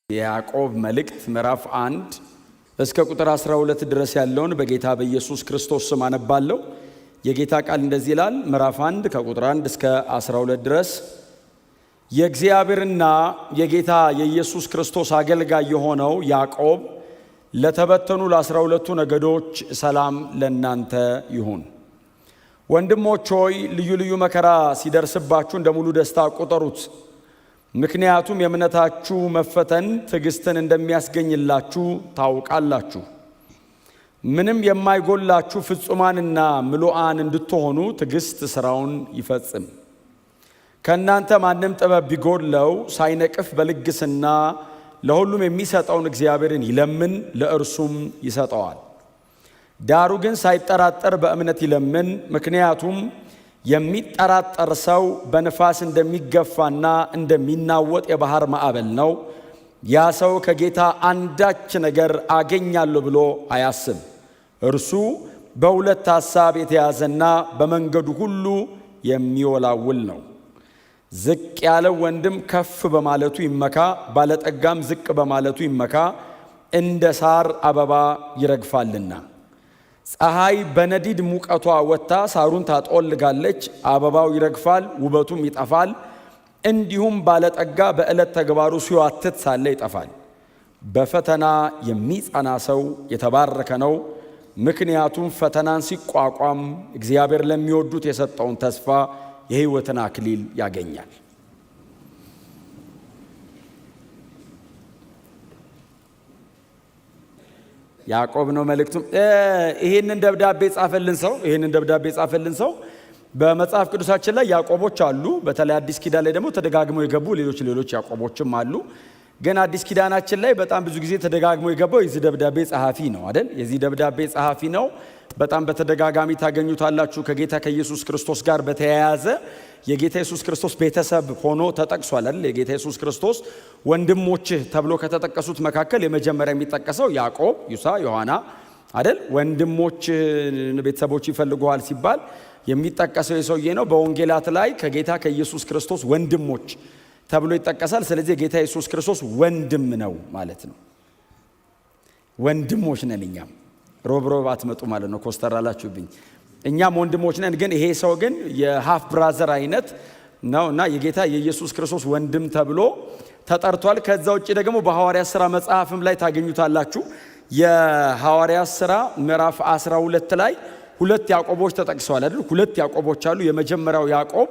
የያዕቆብ መልእክት ምዕራፍ 1 እስከ ቁጥር 12 ድረስ ያለውን በጌታ በኢየሱስ ክርስቶስ ስም አነባለሁ። የጌታ ቃል እንደዚህ ይላል። ምዕራፍ 1 ከቁጥር 1 እስከ 12 ድረስ የእግዚአብሔርና የጌታ የኢየሱስ ክርስቶስ አገልጋይ የሆነው ያዕቆብ ለተበተኑ ለ12ቱ ነገዶች ሰላም ለእናንተ ይሁን። ወንድሞች ሆይ ልዩ ልዩ መከራ ሲደርስባችሁ እንደ ሙሉ ደስታ ቁጠሩት። ምክንያቱም የእምነታችሁ መፈተን ትዕግስትን እንደሚያስገኝላችሁ ታውቃላችሁ። ምንም የማይጎላችሁ ፍጹማንና ምሉዓን እንድትሆኑ ትዕግስት ሥራውን ይፈጽም። ከእናንተ ማንም ጥበብ ቢጎድለው ሳይነቅፍ በልግስና ለሁሉም የሚሰጠውን እግዚአብሔርን ይለምን፣ ለእርሱም ይሰጠዋል። ዳሩ ግን ሳይጠራጠር በእምነት ይለምን። ምክንያቱም የሚጠራጠር ሰው በንፋስ እንደሚገፋና እንደሚናወጥ የባህር ማዕበል ነው። ያ ሰው ከጌታ አንዳች ነገር አገኛለሁ ብሎ አያስብ። እርሱ በሁለት ሐሳብ የተያዘና በመንገዱ ሁሉ የሚወላውል ነው። ዝቅ ያለው ወንድም ከፍ በማለቱ ይመካ፣ ባለጠጋም ዝቅ በማለቱ ይመካ፣ እንደ ሳር አበባ ይረግፋልና። ፀሐይ በነዲድ ሙቀቷ ወጥታ ሳሩን ታጠወልጋለች፣ አበባው ይረግፋል፣ ውበቱም ይጠፋል። እንዲሁም ባለጠጋ በዕለት ተግባሩ ሲዋትት ሳለ ይጠፋል። በፈተና የሚጸና ሰው የተባረከ ነው፣ ምክንያቱም ፈተናን ሲቋቋም እግዚአብሔር ለሚወዱት የሰጠውን ተስፋ የሕይወትን አክሊል ያገኛል። ያዕቆብ ነው መልእክቱም። ይሄንን ደብዳቤ ጻፈልን ሰው በመጽሐፍ ቅዱሳችን ላይ ያዕቆቦች አሉ። በተለይ አዲስ ኪዳን ላይ ደግሞ ተደጋግመው የገቡ ሌሎች ያዕቆቦችም አሉ። ግን አዲስ ኪዳናችን ላይ በጣም ብዙ ጊዜ ተደጋግመው የገባው የዚህ ደብዳቤ ጸሐፊ ነው አይደል? የዚህ ደብዳቤ ጸሐፊ ነው። በጣም በተደጋጋሚ ታገኙታላችሁ። ከጌታ ከኢየሱስ ክርስቶስ ጋር በተያያዘ የጌታ ኢየሱስ ክርስቶስ ቤተሰብ ሆኖ ተጠቅሷል አይደል? የጌታ ኢየሱስ ክርስቶስ ወንድሞችህ ተብሎ ከተጠቀሱት መካከል የመጀመሪያ የሚጠቀሰው ያዕቆብ፣ ይሁዳ፣ ዮሐና አይደል? ወንድሞች ቤተሰቦች ይፈልጉሃል ሲባል የሚጠቀሰው የሰውዬ ነው። በወንጌላት ላይ ከጌታ ከኢየሱስ ክርስቶስ ወንድሞች ተብሎ ይጠቀሳል። ስለዚህ የጌታ ኢየሱስ ክርስቶስ ወንድም ነው ማለት ነው። ወንድሞች ነን እኛም። ሮብ አትመጡ ማለት ነው። ኮስተር አላችሁብኝ። እኛም ወንድሞች ነን። ግን ይሄ ሰው ግን የሃፍ ብራዘር አይነት ነውና የጌታ የኢየሱስ ክርስቶስ ወንድም ተብሎ ተጠርቷል። ከዛ ውጪ ደግሞ በሐዋርያት ሥራ መጽሐፍም ላይ ታገኙታላችሁ። የሐዋርያት ሥራ ምዕራፍ 12 ላይ ሁለት ያዕቆቦች ተጠቅሰዋል አይደል? ሁለት ያዕቆቦች አሉ። የመጀመሪያው ያዕቆብ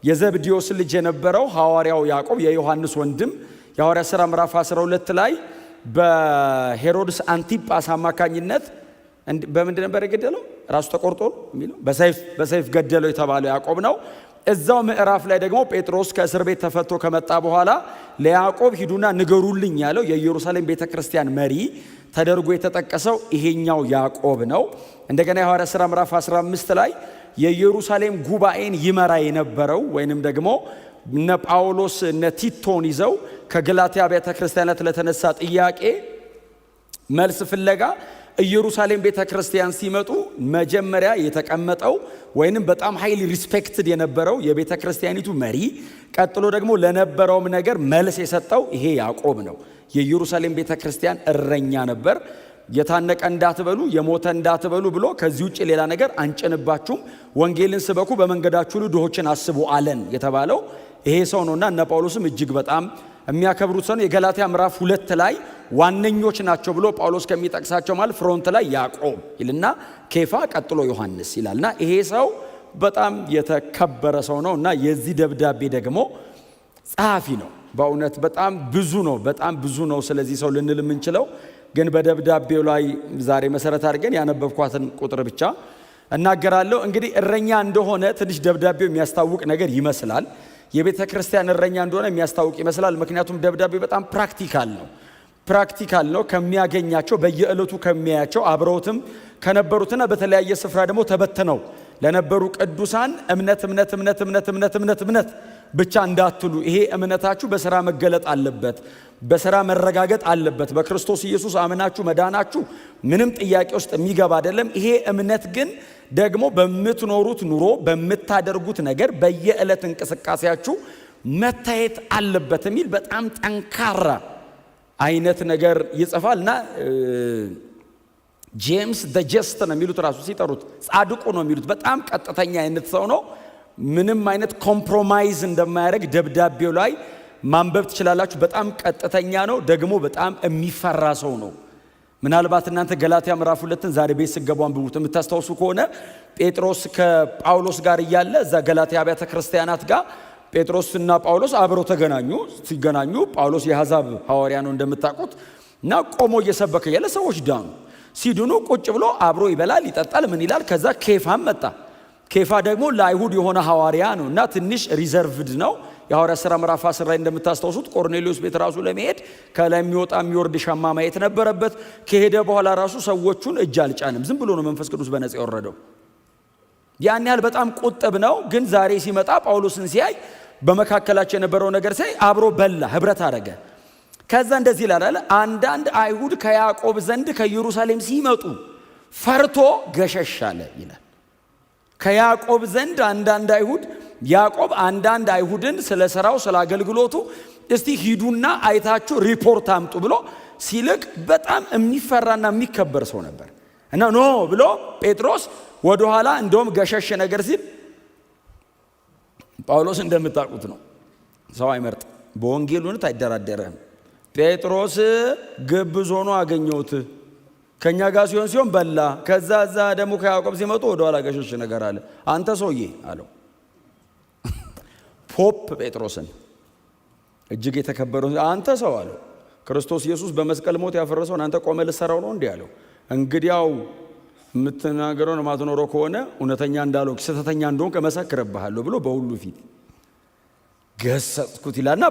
የዘብዴዎስ ልጅ የነበረው ሐዋርያው ያዕቆብ የዮሐንስ ወንድም። የሐዋርያት ሥራ ምዕራፍ 12 ላይ በሄሮድስ አንቲጳስ አማካኝነት በምንድን ነበር የገደለው? ራሱ ተቆርጦ የሚለው በሰይፍ ገደለው የተባለው ያዕቆብ ነው። እዛው ምዕራፍ ላይ ደግሞ ጴጥሮስ ከእስር ቤት ተፈቶ ከመጣ በኋላ ለያዕቆብ ሂዱና ንገሩልኝ ያለው የኢየሩሳሌም ቤተክርስቲያን መሪ ተደርጎ የተጠቀሰው ይሄኛው ያዕቆብ ነው። እንደገና የሐዋርያት ሥራ ምዕራፍ 15 ላይ የኢየሩሳሌም ጉባኤን ይመራ የነበረው ወይንም ደግሞ እነ ጳውሎስ እነ ቲቶን ይዘው ከገላትያ ቤተክርስቲያናት ለተነሳ ጥያቄ መልስ ፍለጋ ኢየሩሳሌም ቤተክርስቲያን ሲመጡ መጀመሪያ የተቀመጠው ወይንም በጣም ሃይሊ ሪስፔክትድ የነበረው የቤተክርስቲያኒቱ መሪ፣ ቀጥሎ ደግሞ ለነበረውም ነገር መልስ የሰጠው ይሄ ያዕቆብ ነው። የኢየሩሳሌም ቤተክርስቲያን እረኛ ነበር። የታነቀ እንዳትበሉ የሞተ እንዳትበሉ ብሎ ከዚህ ውጭ ሌላ ነገር አንጭንባችሁም፣ ወንጌልን ስበኩ፣ በመንገዳችሁ ሁሉ ድሆችን አስቡ አለን የተባለው ይሄ ሰው ነውና እነ ጳውሎስም እጅግ በጣም የሚያከብሩት ሰው ነው። የገላትያ ምዕራፍ 2 ላይ ዋነኞች ናቸው ብሎ ጳውሎስ ከሚጠቅሳቸው ማለት ፍሮንት ላይ ያዕቆብ ይልና ኬፋ ቀጥሎ ዮሐንስ ይላልና ይሄ ሰው በጣም የተከበረ ሰው ነው እና የዚህ ደብዳቤ ደግሞ ጸሐፊ ነው። በእውነት በጣም ብዙ ነው ስለዚህ ሰው ልንል የምንችለው። ግን በደብዳቤው ላይ ዛሬ መሰረት አድርገን ያነበብኳትን ቁጥር ብቻ እናገራለሁ። እንግዲህ እረኛ እንደሆነ ትንሽ ደብዳቤው የሚያስታውቅ ነገር ይመስላል። የቤተ ክርስቲያን እረኛ እንደሆነ የሚያስታውቅ ይመስላል። ምክንያቱም ደብዳቤው በጣም ፕራክቲካል ነው። ከሚያገኛቸው በየዕለቱ ከሚያያቸው አብረውትም ከነበሩትና በተለያየ ስፍራ ደግሞ ተበተነው ለነበሩ ቅዱሳን እምነት ብቻ እንዳትሉ፣ ይሄ እምነታችሁ በሥራ መገለጥ አለበት፣ በሥራ መረጋገጥ አለበት። በክርስቶስ ኢየሱስ አምናችሁ መዳናችሁ ምንም ጥያቄ ውስጥ የሚገባ አይደለም። ይሄ እምነት ግን ደግሞ በምትኖሩት ኑሮ በምታደርጉት ነገር በየዕለት እንቅስቃሴያችሁ መታየት አለበት የሚል በጣም ጠንካራ አይነት ነገር ይጽፋልና ጄምስ ዘ ጀስት ነው የሚሉት ራሱ ሲጠሩት ጻድቁ ነው የሚሉት። በጣም ቀጥተኛ አይነት ሰው ነው። ምንም አይነት ኮምፕሮማይዝ እንደማያደርግ ደብዳቤው ላይ ማንበብ ትችላላችሁ። በጣም ቀጥተኛ ነው፣ ደግሞ በጣም የሚፈራ ሰው ነው። ምናልባት እናንተ ገላትያ ምዕራፍ 2ን ዛሬ ቤት ስገቡ አንብቡት። የምታስታውሱ ከሆነ ጴጥሮስ ከጳውሎስ ጋር እያለ እዛ ገላትያ አብያተ ክርስቲያናት ጋር ጴጥሮስና ጳውሎስ አብረው ተገናኙ። ሲገናኙ ጳውሎስ የአሕዛብ ሐዋርያ ነው እንደምታውቁት እና ቆሞ እየሰበከ ያለ ሰዎች ዳኑ። ሲድኑ ቁጭ ብሎ አብሮ ይበላል ይጠጣል፣ ምን ይላል። ከዛ ኬፋም መጣ። ኬፋ ደግሞ ለአይሁድ የሆነ ሐዋርያ ነው እና ትንሽ ሪዘርቭድ ነው። የሐዋርያት ሥራ ምዕራፍ 10 ላይ እንደምታስታውሱት ቆርኔሌዎስ ቤት ራሱ ለመሄድ ከላይ የሚወጣ የሚወርድ ሻማ ማየት ነበረበት። ከሄደ በኋላ ራሱ ሰዎቹን እጅ አልጫንም። ዝም ብሎ ነው መንፈስ ቅዱስ በነጻ የወረደው። ያን ያህል በጣም ቁጥብ ነው። ግን ዛሬ ሲመጣ ጳውሎስን ሲያይ በመካከላቸው የነበረው ነገር ሲያይ አብሮ በላ፣ ህብረት አደረገ። ከዛ እንደዚህ ይላል፣ አንዳንድ አይሁድ ከያዕቆብ ዘንድ ከኢየሩሳሌም ሲመጡ ፈርቶ ገሸሽ አለ ይላል። ከያዕቆብ ዘንድ አንዳንድ አይሁድ፣ ያዕቆብ አንዳንድ አይሁድን ስለ ሥራው ስለ አገልግሎቱ እስቲ ሂዱና አይታችሁ ሪፖርት አምጡ ብሎ ሲልቅ በጣም የሚፈራና የሚከበር ሰው ነበር እና ኖ ብሎ ጴጥሮስ ወደኋላ እንደውም ገሸሽ ነገር ሲል ጳውሎስ እንደምታውቁት ነው፣ ሰው አይመርጥ፣ በወንጌል እውነት አይደራደርም። ጴጥሮስ ግብዝ ሆኖ አገኘሁት፣ ከኛ ጋር ሲሆን በላ። ከዛ ደግሞ ከያዕቆብ ሲመጡ ወደኋላ ገሸሽ ነገር አለ። አንተ ሰውዬ አለው ፖፕ ጴጥሮስን እጅግ የተከበረው አንተ ሰው አለው፣ ክርስቶስ ኢየሱስ በመስቀል ሞት ያፈረሰውን አንተ ቆመ ልትሰራው ነው እንዲህ አለው። እንግዲያው የምትናገረው ማትኖረው ከሆነ እውነተኛ እንዳልሆንክ ስህተተኛ እንደሆንክ እመሰክርብሃለሁ ብሎ በሁሉ ፊት ገሰጽኩት ይላልና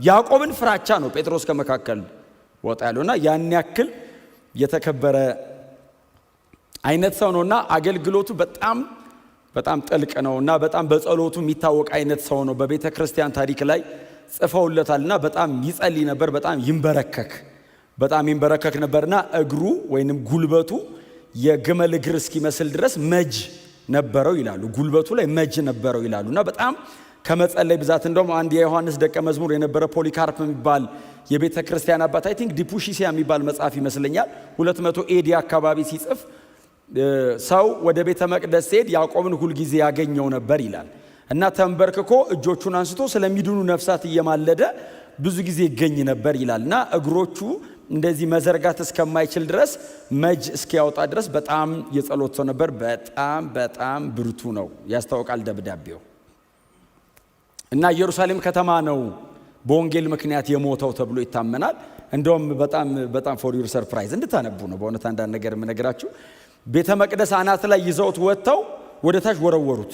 ያዕቆብን ፍራቻ ነው ጴጥሮስ ከመካከል ወጣ ያለውና ያን ያክል የተከበረ አይነት ሰው ነውና አገልግሎቱ በጣም ጥልቅ ነውና በጣም በጸሎቱ የሚታወቅ አይነት ሰው ነው። በቤተ ክርስቲያን ታሪክ ላይ ጽፈውለታልና በጣም ይጸልይ ነበር፣ በጣም ይንበረከክ ነበርና እግሩ ወይንም ጉልበቱ የግመል እግር እስኪመስል ድረስ መጅ ነበረው ይላሉ። ጉልበቱ ላይ መጅ ነበረው ይላሉና በጣም ከመጸለይ ብዛት እንደውም አንድ የዮሐንስ ደቀ መዝሙር የነበረ ፖሊካርፕ የሚባል የቤተ ክርስቲያን አባት አይ ቲንክ ዲፑሺሲያ የሚባል መጽሐፍ ይመስለኛል 200 ኤዲ አካባቢ ሲጽፍ ሰው ወደ ቤተ መቅደስ ሲሄድ ያዕቆብን ሁልጊዜ ያገኘው ነበር ይላል እና ተንበርክኮ እጆቹን አንስቶ ስለሚድኑ ነፍሳት እየማለደ ብዙ ጊዜ ይገኝ ነበር ይላልና እግሮቹ እንደዚህ መዘርጋት እስከማይችል ድረስ መጅ እስኪያወጣ ድረስ በጣም የጸሎት ሰው ነበር። በጣም ብርቱ ነው ያስታውቃል ደብዳቤው። እና ኢየሩሳሌም ከተማ ነው በወንጌል ምክንያት የሞተው ተብሎ ይታመናል። እንደውም በጣም ፎር ዩር ሰርፕራይዝ እንድታነቡ ነው በእውነት አንዳንድ ነገር የምነግራችሁ። ቤተ መቅደስ አናት ላይ ይዘውት ወጥተው ወደ ታች ወረወሩት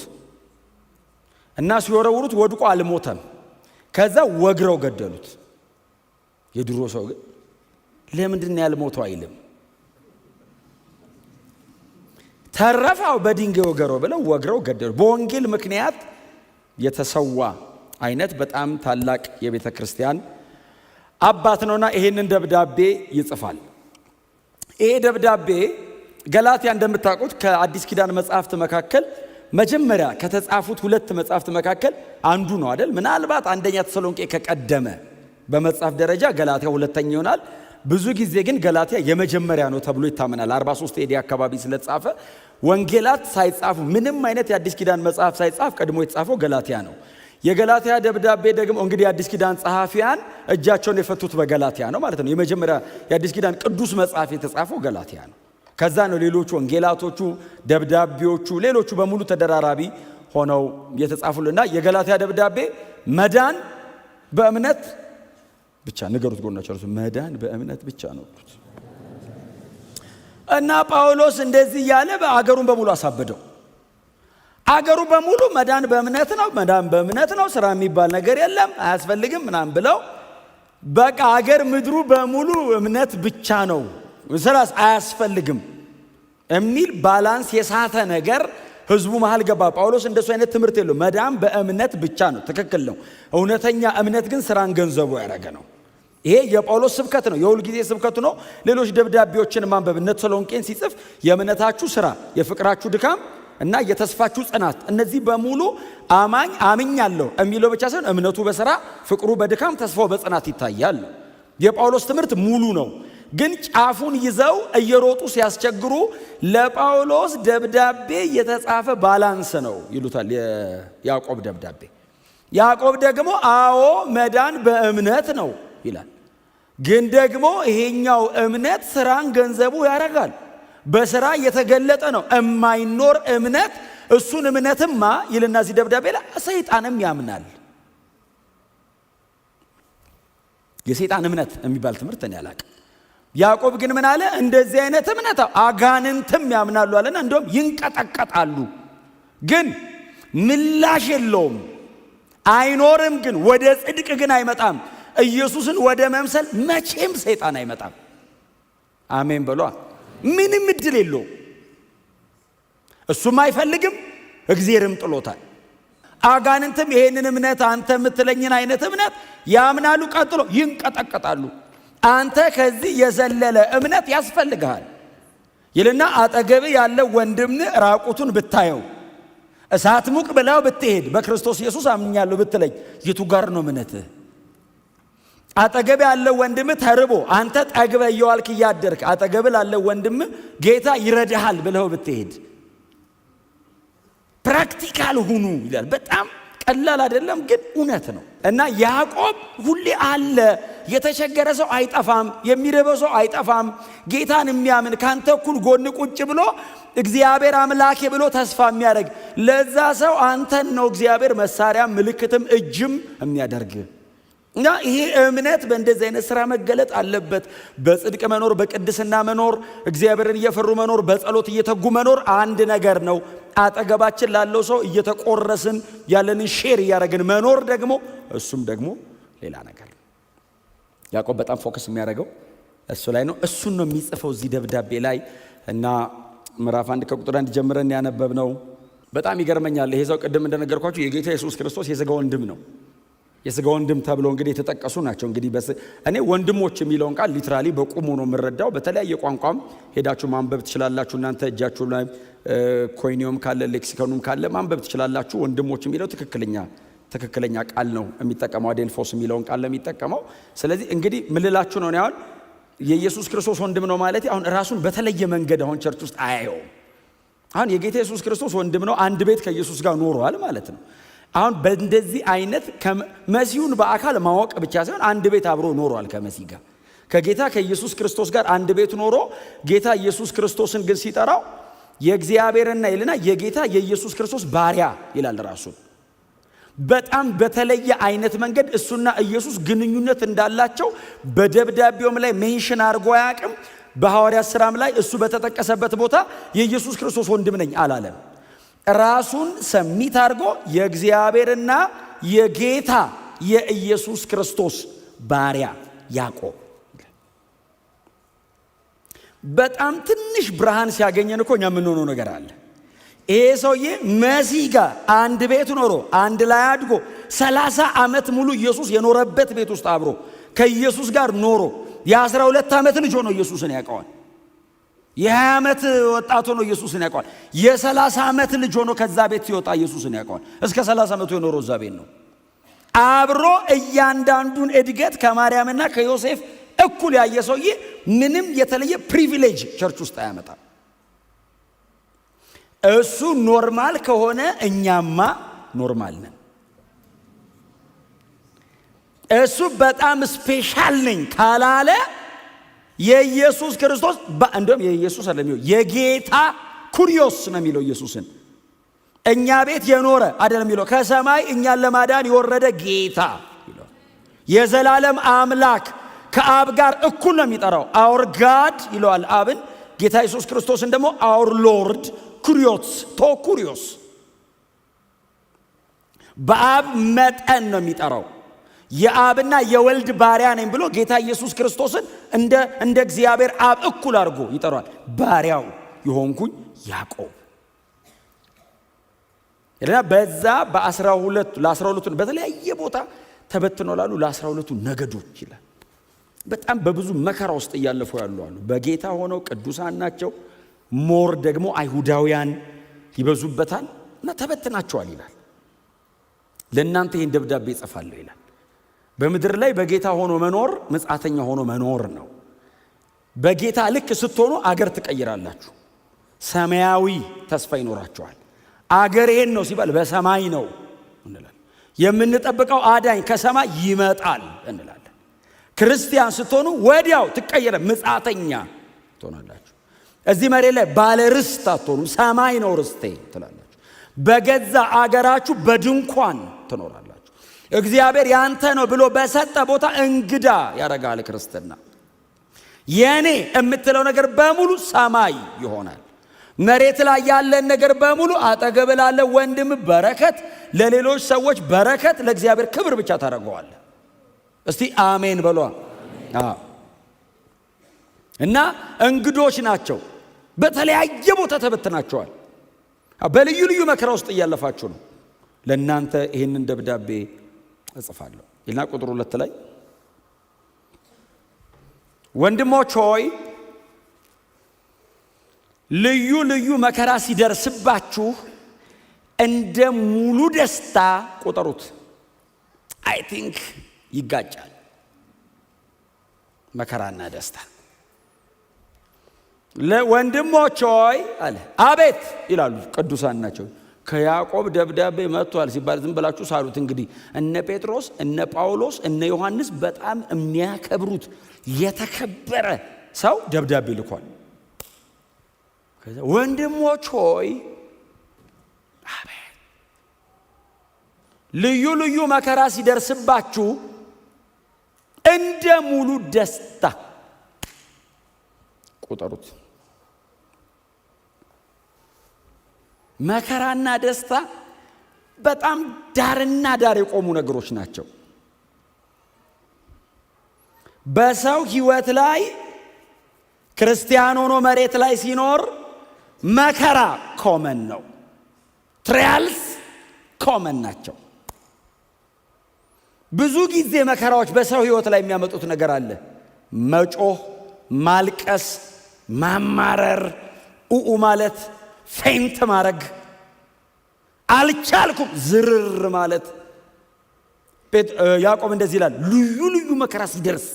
እና ሲወረውሩት ወድቆ አልሞተም። ከዛ ወግረው ገደሉት። የድሮ ሰው ግን ለምንድን ያልሞተው አይልም። ተረፋው በድንጋይ ወገረው ብለው ወግረው ገደሉ። በወንጌል ምክንያት የተሰዋ አይነት በጣም ታላቅ የቤተ ክርስቲያን አባት ነውና ይሄንን ደብዳቤ ይጽፋል። ይሄ ደብዳቤ ገላትያ እንደምታውቁት ከአዲስ ኪዳን መጽሐፍት መካከል መጀመሪያ ከተጻፉት 2 መጽሐፍት መካከል አንዱ ነው አይደል? ምናልባት አንደኛ ተሰሎንቄ ከቀደመ በመጽሐፍ ደረጃ ገላትያ ሁለተኛ ይሆናል። ብዙ ጊዜ ግን ገላትያ የመጀመሪያ ነው ተብሎ ይታመናል። 43 ኤዲ አካባቢ ስለተጻፈ ወንጌላት ሳይጻፉ ምንም አይነት የአዲስ ኪዳን መጽሐፍ ሳይጻፍ ቀድሞ የተጻፈው ገላትያ ነው። የገላትያ ደብዳቤ ደግሞ እንግዲህ የአዲስ ኪዳን ጸሐፊያን እጃቸውን የፈቱት በገላትያ ነው ማለት ነው። የመጀመሪያ የአዲስ ኪዳን ቅዱስ መጽሐፍ የተጻፈው ገላትያ ነው። ከዛ ነው ሌሎቹ ወንጌላቶቹ፣ ደብዳቤዎቹ፣ ሌሎቹ በሙሉ ተደራራቢ ሆነው የተጻፉልና የገላትያ ደብዳቤ መዳን በእምነት ብቻ ንገሩት ጎናቸው መዳን በእምነት ብቻ ነው እና ጳውሎስ እንደዚህ ያለ አገሩን በሙሉ አሳበደው። አገሩ በሙሉ መዳን በእምነት ነው፣ ስራ የሚባል ነገር የለም አያስፈልግም ምናምን ብለው በቃ አገር ምድሩ በሙሉ እምነት ብቻ ነው ስራስ አያስፈልግም የሚል ባላንስ የሳተ ነገር ህዝቡ መሃል ገባ። ጳውሎስ እንደሱ አይነት ትምህርት የለው። መዳን በእምነት ብቻ ነው፣ ትክክል ነው። እውነተኛ እምነት ግን ስራን ገንዘቡ ያደረገ ነው። ይሄ የጳውሎስ ስብከት ነው፣ የሁል ጊዜ ስብከቱ ነው። ሌሎች ደብዳቤዎችን ማንበብ እነ ተሰሎንቄን ሲጽፍ የእምነታችሁ ስራ፣ የፍቅራችሁ ድካም እና የተስፋችሁ ጽናት፣ እነዚህ በሙሉ አማኛለሁ የሚለው ብቻ ሳይሆን እምነቱ በስራ ፍቅሩ በድካም ተስፋው በጽናት ይታያል። የጳውሎስ ትምህርት ሙሉ ነው፣ ግን ጫፉን ይዘው እየሮጡ ሲያስቸግሩ ለጳውሎስ ደብዳቤ የተጻፈ ባላንስ ነው ይሉታል። የያዕቆብ ደብዳቤ። ያዕቆብ ደግሞ አዎ መዳን በእምነት ነው ይላል። ግን ደግሞ ይሄኛው እምነት ስራን ገንዘቡ ያደርጋል። በስራ የተገለጠ ነው የማይኖር እምነት። እሱን እምነትማ ይልና እዚህ ደብዳቤ ላይ ሰይጣንም ያምናል። የሰይጣን እምነት የሚባል ትምህርት እኔ አላውቅም። ያዕቆብ ግን ምን አለ? እንደዚህ አይነት እምነት አጋንንትም ያምናሉ አለና እንደውም ይንቀጠቀጣሉ፣ ግን ምላሽ የለውም፣ አይኖርም፣ ግን ወደ ጽድቅ ግን አይመጣም። ኢየሱስን ወደ መምሰል መቼም ሰይጣን አይመጣም። አሜን በሏ። ምንም እድል የለውም። እሱም አይፈልግም፣ እግዚአብሔርም ጥሎታል። አጋንንትም ይሄንን እምነት አንተ የምትለኝን አይነት እምነት ያምናሉ፣ ቀጥሎ ይንቀጠቀጣሉ። አንተ ከዚህ የዘለለ እምነት ያስፈልግሃል ይልና አጠገብ ያለው ወንድም ራቁቱን ብታየው፣ እሳት ሙቅ ብለው ብትሄድ፣ በክርስቶስ ኢየሱስ አምኛለሁ ብትለኝ የቱ ጋር ነው እምነትህ? አጠገብ ያለው ወንድም ተርቦ አንተ ጠግበ እየዋልክ እያደርክ አጠገብ ላለው ወንድም ጌታ ይረዳሃል ብለው ብትሄድ፣ ፕራክቲካል ሁኑ ይላል። በጣም ቀላል አይደለም፣ ግን እውነት ነው። እና ያዕቆብ ሁሌ አለ። የተቸገረ ሰው አይጠፋም፣ የሚርበው ሰው አይጠፋም። ጌታን የሚያምን ካንተ እኩል ጎን ቁጭ ብሎ እግዚአብሔር አምላኬ ብሎ ተስፋ የሚያደርግ ለዛ ሰው አንተን ነው እግዚአብሔር መሳሪያ ምልክትም እጅም የሚያደርግ። እና ይሄ እምነት በእንደዚህ አይነት ስራ መገለጥ አለበት። በጽድቅ መኖር፣ በቅድስና መኖር፣ እግዚአብሔርን እየፈሩ መኖር፣ በጸሎት እየተጉ መኖር አንድ ነገር ነው። አጠገባችን ላለው ሰው እየተቆረስን ያለንን ሼር እያደረግን መኖር ደግሞ እሱም ደግሞ ሌላ ነገር ነው። ያዕቆብ በጣም ፎከስ የሚያደርገው እሱ ላይ ነው። እሱን ነው የሚጽፈው እዚህ ደብዳቤ ላይ እና ምዕራፍ 1 ከቁጥር 1 ጀምረን ያነበብነው በጣም ይገርመኛል። ይሄ ሰው ቅድም እንደነገርኳችሁ የጌታ ኢየሱስ ክርስቶስ የሥጋ ወንድም ነው። የሥጋ ወንድም ተብሎ እንግዲህ የተጠቀሱ ናቸው። እንግዲህ እኔ ወንድሞች የሚለውን ቃል ሊትራሊ በቁሙ ነው የምረዳው። በተለያየ ቋንቋም ሄዳችሁ ማንበብ ትችላላችሁ። እናንተ እጃችሁ ላይ ኮይኒዮም ካለ ሌክሲኮኑም ካለ ማንበብ ትችላላችሁ። ወንድሞች የሚለው ትክክለኛ ቃል ነው የሚጠቀመው። አዴልፎስ የሚለውን ቃል ነው የሚጠቀመው። ስለዚህ እንግዲህ ምልላችሁ ነው አሁን የኢየሱስ ክርስቶስ ወንድም ነው ማለት አሁን ራሱን በተለየ መንገድ አሁን ቸርች ውስጥ አያየውም። አሁን የጌታ ኢየሱስ ክርስቶስ ወንድም ነው፣ አንድ ቤት ከኢየሱስ ጋር ኖሯል ማለት ነው። አሁን በእንደዚህ አይነት መሲሁን በአካል ማወቅ ብቻ ሳይሆን አንድ ቤት አብሮ ኖሯል ከመሲህ ጋር። ከጌታ ከኢየሱስ ክርስቶስ ጋር አንድ ቤት ኖሮ ጌታ ኢየሱስ ክርስቶስን ግን ሲጠራው የእግዚአብሔርና ይልና የጌታ የኢየሱስ ክርስቶስ ባሪያ ይላል ራሱን። በጣም በተለየ አይነት መንገድ እሱና ኢየሱስ ግንኙነት እንዳላቸው በደብዳቤውም ላይ ሜንሽን አድርጎ አያውቅም። በሐዋርያት ሥራም ላይ እሱ በተጠቀሰበት ቦታ የኢየሱስ ክርስቶስ ወንድም ነኝ አላለም። ራሱን ሰሚት አድርጎ የእግዚአብሔርና የጌታ የኢየሱስ ክርስቶስ ባሪያ ያዕቆብ። በጣም ትንሽ ብርሃን ሲያገኘን እኮ እኛ የምንሆነው ነገር አለ። ይሄ ሰውዬ መሲህ ጋር አንድ ቤት ኖሮ አንድ ላይ አድጎ 30 ዓመት ሙሉ ኢየሱስ የኖረበት ቤት ውስጥ አብሮ ከኢየሱስ ጋር ኖሮ የ12 ዓመት ልጅ ሆኖ ኢየሱስን ያውቀዋል። የ20 ዓመት ወጣት ሆኖ ኢየሱስን ያውቀዋል። የ30 ዓመት ልጅ ሆኖ ከዛ ቤት ሲወጣ ኢየሱስን ያውቀዋል። እስከ 30 ዓመቱ የኖረው እዛ ቤት ነው። አብሮ እያንዳንዱን እድገት ከማርያምና ከዮሴፍ እኩል ያየ ሰውዬ ምንም የተለየ ፕሪቪሌጅ ቸርች ውስጥ አያመጣም። እሱ ኖርማል ከሆነ እኛማ ኖርማል ነን። እሱ በጣም ስፔሻል ነኝ ካላለ የኢየሱስ ክርስቶስ እንደውም የኢየሱስ አይደለም የጌታ ኩሪዮስ ነው የሚለው ኢየሱስን። እኛ ቤት የኖረ አይደለም የሚለው ከሰማይ እኛን ለማዳን የወረደ ጌታ ይላል። የዘላለም አምላክ ከአብ ጋር እኩል ነው የሚጠራው። አውር ጋድ ይለዋል አብን። ጌታ ኢየሱስ ክርስቶስን ደግሞ አውር ሎርድ ኩሪዮስ ኩሪዮስ በአብ መጠን ነው የሚጠራው። የአብና የወልድ ባሪያ ነኝ ብሎ ጌታ ኢየሱስ ክርስቶስን እንደ እግዚአብሔር አብ እኩል አድርጎ ይጠራዋል። ባሪያው የሆንኩኝ ያዕቆብ እና በዛ ለ12 በተለያየ ቦታ ተበትነው ላሉ ለ12 ነገዶች ይላል። በጣም በብዙ መከራ ውስጥ እያለፉ ያሉ አሉ። በጌታ ሆነው ቅዱሳን ናቸው። ሞር ደግሞ አይሁዳውያን ይበዙበታል እና ተበትናቸዋል ይላል። ለእናንተ ይህን ደብዳቤ እጽፋለሁ ይላል። በምድር ላይ በጌታ ሆኖ መኖር ምጽአተኛ ሆኖ መኖር ነው። በጌታ ልክ ስትሆኑ አገር ትቀይራላችሁ። ሰማያዊ ተስፋ ይኖራችኋል። አገር ይሄን ነው ሲባል በሰማይ ነው እንላለን። የምንጠብቀው አዳኝ ከሰማይ ይመጣል እንላለን። ክርስቲያን ስትሆኑ ወዲያው ትቀየረ ምጽአተኛ ትሆናላችሁ። እዚህ መሬት ላይ ባለ ርስት አትሆኑም። ሰማይ ነው ርስቴ ትላላችሁ። በገዛ አገራችሁ በድንኳን ትኖራላችሁ። እግዚአብሔር ያንተ ነው ብሎ በሰጠ ቦታ እንግዳ ያደርጋል። ክርስትና የኔ የምትለው ነገር በሙሉ ሰማይ ይሆናል። መሬት ላይ ያለን ነገር በሙሉ አጠገብ ላለ ወንድም በረከት፣ ለሌሎች ሰዎች በረከት፣ ለእግዚአብሔር ክብር ብቻ ታደርገዋለህ። እስቲ አሜን በሏ። እና እንግዶች ናቸው። በተለያየ ቦታ ተበትናቸዋል። በልዩ ልዩ መከራ ውስጥ እያለፋችሁ ነው። ለእናንተ ይህንን ደብዳቤ እጽፋለሁ ይልና ቁጥር 2 ላይ ወንድሞች ሆይ ልዩ ልዩ መከራ ሲደርስባችሁ እንደ ሙሉ ደስታ ቁጠሩት። አይ ቲንክ ይጋጫል መከራና ደስታ። ለወንድሞች ሆይ አለ። አቤት ይላሉ ቅዱሳን ናቸው። ከያዕቆብ ደብዳቤ መጥቷል ሲባል ዝም ብላችሁ ሳሉት። እንግዲህ እነ ጴጥሮስ እነ ጳውሎስ እነ ዮሐንስ በጣም የሚያከብሩት የተከበረ ሰው ደብዳቤ ልኳል። ወንድሞች ሆይ አቤት ልዩ ልዩ መከራ ሲደርስባችሁ እንደ ሙሉ ደስታ ቁጠሩት። መከራና ደስታ በጣም ዳርና ዳር የቆሙ ነገሮች ናቸው። በሰው ሕይወት ላይ ክርስቲያን ሆኖ መሬት ላይ ሲኖር መከራ ኮመን ነው። ትራያልስ ኮመን ናቸው። ብዙ ጊዜ መከራዎች በሰው ሕይወት ላይ የሚያመጡት ነገር አለ። መጮህ፣ ማልቀስ፣ ማማረር፣ ኡኡ ማለት፣ ፌንት ማድረግ፣ አልቻልኩም ዝርር ማለት። ያዕቆብ እንደዚህ ይላል፣ ልዩ ልዩ መከራ ሲደርስ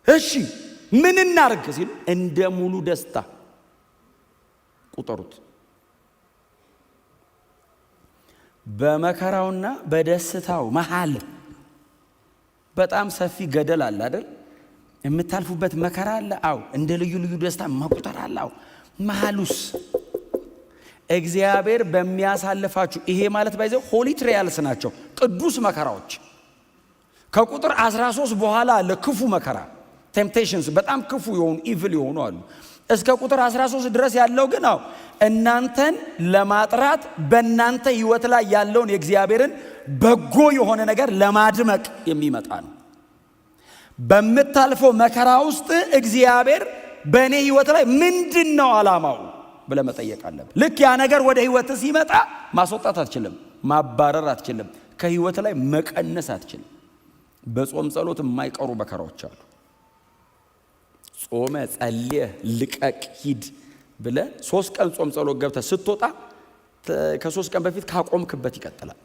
እሺ ምን እናርግ ሲሉ እንደ ሙሉ ደስታ ቁጠሩት። በመከራውና በደስታው መሃል በጣም ሰፊ ገደል አለ አይደል? የምታልፉበት መከራ አለ። አው እንደ ልዩ ልዩ ደስታ መቁጠር አለ። አው መሃሉስ እግዚአብሔር በሚያሳልፋችሁ ይሄ ማለት ባይዘው ሆሊ ትራያልስ ናቸው፣ ቅዱስ መከራዎች። ከቁጥር 13 በኋላ ለክፉ መከራ ቴምፕቴሽንስ በጣም ክፉ የሆኑ ኢቪል የሆኑ አሉ። እስከ ቁጥር 13 ድረስ ያለው ግን እናንተን ለማጥራት በእናንተ ሕይወት ላይ ያለውን የእግዚአብሔርን በጎ የሆነ ነገር ለማድመቅ የሚመጣ ነው። በምታልፈው መከራ ውስጥ እግዚአብሔር በእኔ ሕይወት ላይ ምንድን ነው ዓላማው ብለህ መጠየቅ አለብህ። ልክ ያ ነገር ወደ ሕይወት ሲመጣ ማስወጣት አትችልም፣ ማባረር አትችልም፣ ከሕይወት ላይ መቀነስ አትችልም። በጾም ጸሎት የማይቀሩ መከራዎች አሉ። ጾመ ጸልየ ልቀቅ ሂድ ብለህ 3 ቀን ጾም ጸሎት ገብተህ ስትወጣ ከ3 ቀን በፊት ካቆምክበት ይቀጥላል፣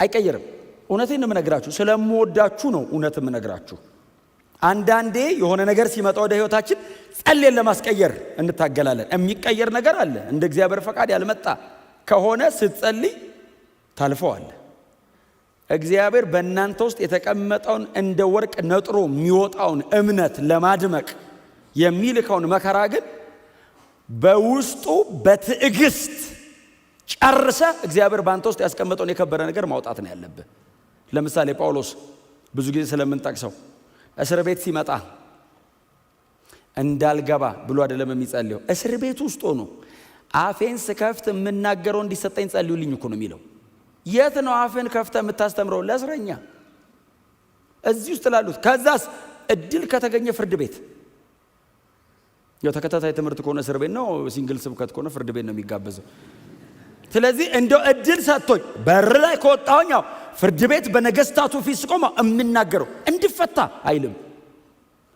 አይቀየርም። እውነቴን ነው የምነግራችሁ፣ ስለምወዳችሁ ነው እውነት የምነግራችሁ። አንዳንዴ የሆነ ነገር ሲመጣ ወደ ሕይወታችን ጸልየን ለማስቀየር እንታገላለን። የሚቀየር ነገር አለ። እንደ እግዚአብሔር ፈቃድ ያልመጣ ከሆነ ስትጸልይ ታልፈዋለህ። እግዚአብሔር በእናንተ ውስጥ የተቀመጠውን እንደ ወርቅ ነጥሮ የሚወጣውን እምነት ለማድመቅ የሚልከውን መከራ ግን በውስጡ በትዕግስት ጨርሰ እግዚአብሔር በአንተ ውስጥ ያስቀመጠውን የከበረ ነገር ማውጣት ነው ያለብህ። ለምሳሌ ጳውሎስ ብዙ ጊዜ ስለምንጠቅሰው እስር ቤት ሲመጣ እንዳልገባ ብሎ አይደለም የሚጸልየው። እስር ቤት ውስጥ ሆኖ አፌን ስከፍት የምናገረው እንዲሰጠኝ ጸልዩልኝ እኮ ነው የሚለው። የት ነው አፍን ከፍተ የምታስተምረው? ለእስረኛ እዚህ ውስጥ ላሉት። ከዛስ እድል ከተገኘ ፍርድ ቤት። ያው ተከታታይ ትምህርት ከሆነ እስር ቤት ነው፣ ሲንግል ስብከት ከሆነ ፍርድ ቤት ነው የሚጋበዘው። ስለዚህ እንደው እድል ሰጥቶኝ በር ላይ ከወጣሁኝ ፍርድ ቤት በነገስታቱ ፊት ስቆም የምናገረው እንድፈታ አይልም።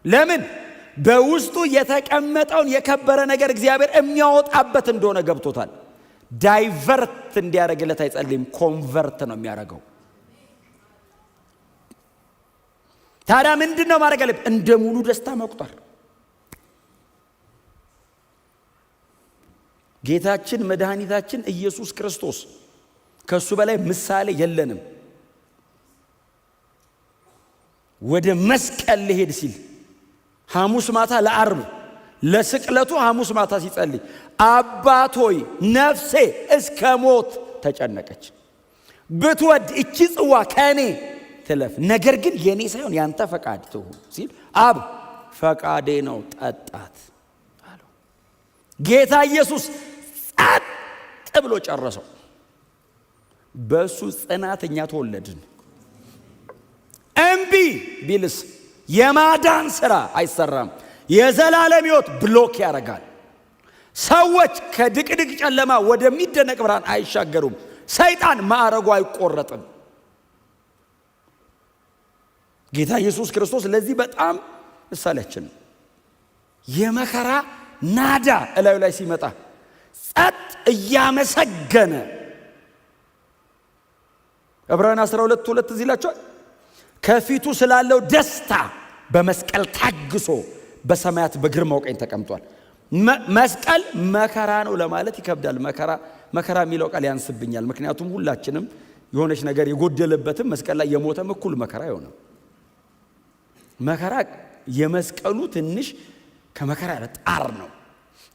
ለምን? በውስጡ የተቀመጠውን የከበረ ነገር እግዚአብሔር የሚያወጣበት እንደሆነ ገብቶታል። ዳይቨርት እንዲያደርግለት አይጸልይም፣ ኮንቨርት ነው የሚያደርገው። ታዲያ ምንድነው ማድረግ ያለብን? እንደ ሙሉ ደስታ መቁጠር። ጌታችን መድኃኒታችን ኢየሱስ ክርስቶስ ከሱ በላይ ምሳሌ የለንም። ወደ መስቀል ሊሄድ ሲል ሐሙስ ማታ ለዓርብ ለስቅለቱ ሐሙስ ማታ ሲጸልይ አባት ሆይ ነፍሴ እስከ ሞት ተጨነቀች፣ ብትወድ እቺ ጽዋ ከኔ ትለፍ፣ ነገር ግን የኔ ሳይሆን ያንተ ፈቃድ ትሁን ሲል አብ ፈቃዴ ነው ጠጣት አለው። ጌታ ኢየሱስ ጸጥ ብሎ ጨረሰው። በሱ ጽናት እኛ ተወለድን። እምቢ ቢልስ የማዳን ሥራ አይሰራም። የዘላለም ሕይወት ብሎክ ያደርጋል። ሰዎች ከድቅድቅ ጨለማ ወደሚደነቅ ብርሃን አይሻገሩም። ሰይጣን ማዕረጉ አይቆረጥም። ጌታ ኢየሱስ ክርስቶስ ለዚህ በጣም ምሳሌያችን ነው። የመከራ ናዳ እላዩ ላይ ሲመጣ ጸጥ እያመሰገነ ዕብራውያን 12:2 እዚህ ይላችኋል። ከፊቱ ስላለው ደስታ በመስቀል ታግሶ በሰማያት በግርማው ቀኝ ተቀምጧል። መስቀል መከራ ነው ለማለት ይከብዳል። መከራ የሚለው ቃል ያንስብኛል። ምክንያቱም ሁላችንም የሆነች ነገር የጎደለበትም መስቀል ላይ የሞተም እኩል መከራ ይሆናል። መከራ የመስቀሉ ትንሽ ከመከራ ጣር ነው።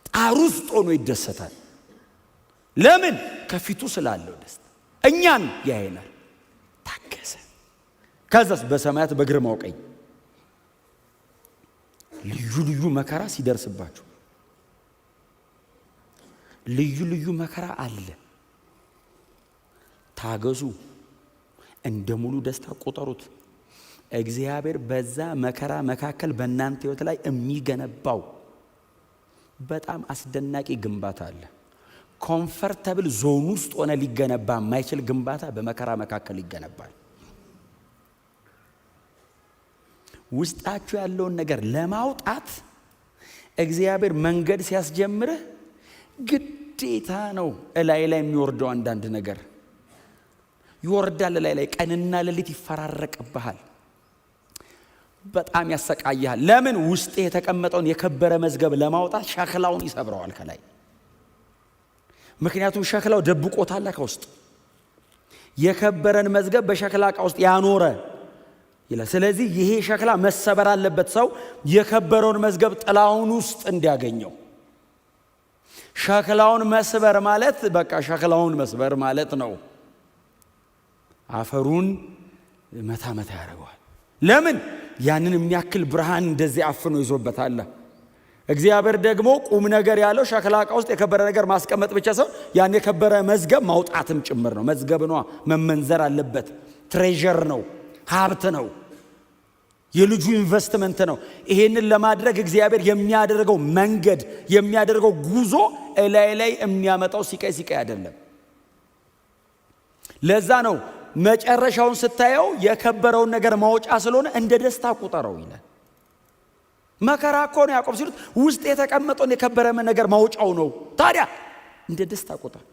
ጣር ውስጥ ሆኖ ይደሰታል። ለምን? ከፊቱ ስላለው ደስታ እኛን ያየናል። ታገሰ። ከዛስ በሰማያት በግርማው ቀኝ ልዩ ልዩ መከራ ሲደርስባችሁ ልዩ ልዩ መከራ አለ። ታገሱ፣ እንደ ሙሉ ደስታ ቆጠሩት። እግዚአብሔር በዛ መከራ መካከል በእናንተ ሕይወት ላይ የሚገነባው በጣም አስደናቂ ግንባታ አለ። ኮምፈርተብል ዞን ውስጥ ሆነ ሊገነባ የማይችል ግንባታ በመከራ መካከል ይገነባል። ውስጣችሁ ያለውን ነገር ለማውጣት እግዚአብሔር መንገድ ሲያስጀምርህ ግዴታ ነው እላይ ላይ የሚወርደው አንዳንድ ነገር ይወርዳል። እላይ ላይ ቀንና ሌሊት ይፈራረቅብሃል። በጣም ያሰቃያል። ለምን? ውስጥ የተቀመጠውን የከበረ መዝገብ ለማውጣት ሸክላውን ይሰብረዋል ከላይ። ምክንያቱም ሸክላው ደብቆታል ከውስጥ። የከበረን መዝገብ በሸክላ ዕቃ ውስጥ ያኖረ ይላል። ስለዚህ ይሄ ሸክላ መሰበር አለበት፣ ሰው የከበረውን መዝገብ ጥላውን ውስጥ እንዲያገኘው። ሸክላውን መስበር ማለት በቃ ሸክላውን መስበር ማለት ነው። አፈሩን መታ መታ ያደርገዋል። ለምን? ያንን የሚያክል ብርሃን እንደዚህ አፍኖ ይዞበታል። እግዚአብሔር ደግሞ ቁም ነገር ያለው ሸክላ ዕቃ ውስጥ የከበረ ነገር ማስቀመጥ ብቻ ሰው ያን የከበረ መዝገብ ማውጣትም ጭምር ነው። መዝገብ ነው፣ መመንዘር አለበት። ትሬዠር ነው፣ ሀብት ነው፣ የልጁ ኢንቨስትመንት ነው። ይሄንን ለማድረግ እግዚአብሔር የሚያደርገው መንገድ የሚያደርገው ጉዞ ላይ የሚያመጣው ሲቃይ አይደለም። ለዛ ነው መጨረሻውን ስታየው የከበረውን ነገር ማውጫ ስለሆነ እንደ ደስታ ቁጠረው ይላል። መከራ እኮ ነው ያዕቆብ ሲሉት ውስጥ የተቀመጠውን የከበረ ነገር ማውጫው ነው። ታዲያ እንደ ደስታ ቁጠር።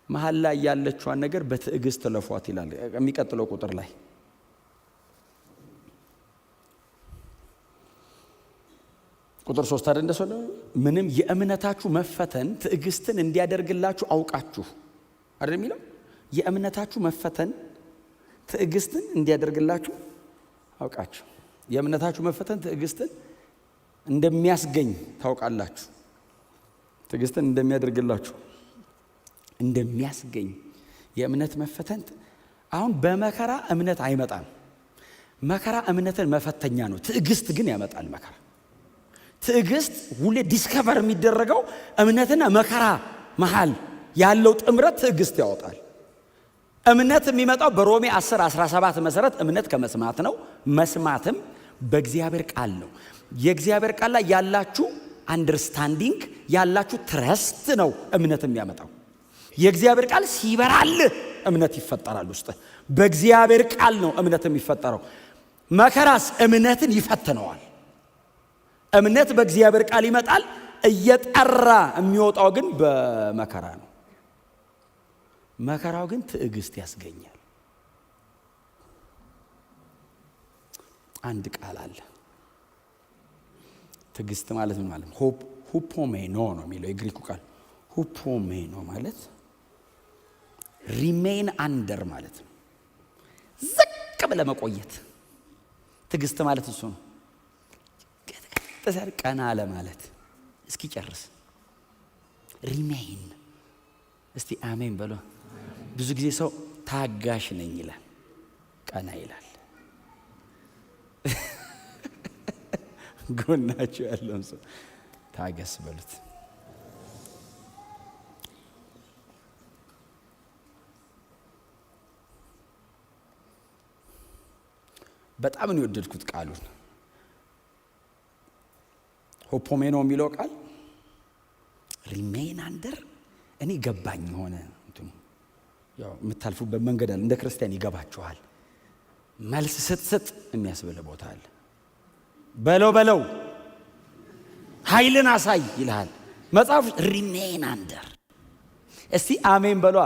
መሀል ላይ ያለችዋን ነገር በትዕግስት ለፏት ይላል የሚቀጥለው ቁጥር ላይ። ቁጥር 3 አይደል እንደሰለ ምንም የእምነታችሁ መፈተን ትዕግስትን እንዲያደርግላችሁ አውቃችሁ አይደል የሚለው። የእምነታችሁ መፈተን ትዕግስትን እንዲያደርግላችሁ አውቃችሁ። የእምነታችሁ መፈተን ትዕግስትን እንደሚያስገኝ ታውቃላችሁ። ትዕግስትን እንደሚያደርግላችሁ እንደሚያስገኝ የእምነት መፈተን። አሁን በመከራ እምነት አይመጣም። መከራ እምነትን መፈተኛ ነው። ትዕግስት ግን ያመጣል። መከራ ትዕግስት ሁሌ ዲስከቨር የሚደረገው እምነትና መከራ መሃል ያለው ጥምረት ትዕግስት ያወጣል። እምነት የሚመጣው በሮሜ 10:17 መሰረት እምነት ከመስማት ነው፣ መስማትም በእግዚአብሔር ቃል ነው። የእግዚአብሔር ቃል ላይ ያላችሁ አንደርስታንዲንግ ያላችሁ ትረስት ነው እምነት የሚያመጣው። የእግዚአብሔር ቃል ሲበራል እምነት ይፈጠራል ውስጥ። በእግዚአብሔር ቃል ነው እምነት የሚፈጠረው። መከራስ እምነትን ይፈትነዋል። እምነት በእግዚአብሔር ቃል ይመጣል፣ እየጠራ የሚወጣው ግን በመከራ ነው። መከራው ግን ትዕግስት ያስገኛል። አንድ ቃል አለ። ትዕግስት ማለት ምን ማለት ነው? ሁፖሜኖ ነው የሚለው የግሪኩ ቃል። ሁፖሜኖ ማለት ሪሜን አንደር ማለት ነው። ዝቅ ብለህ መቆየት። ትዕግስት ማለት እሱ ነው። ቀና አለ ማለት እስኪ ጨርስ። ሪሜን። እስቲ አሜን በሉ። ብዙ ጊዜ ሰው ታጋሽ ነኝ ይላል፣ ቀና ይላል። ጎናችሁ ያለውን ሰው ታገስ በሉት። በጣም ነው የወደድኩት ቃሉን። ሆፖሜኖ የሚለው ቃል ሪሜን አንደር እኔ ገባኝ ሆነ እንትኑ ያው የምታልፉበት መንገድ አለ። እንደ ክርስቲያን ይገባችኋል። መልስ ስትሰጥ የሚያስበለ ቦታ አለ። በለው ኃይልን አሳይ ይልሃል መጽሐፍ። ሪሜን አንደር። እስቲ አሜን በሏ።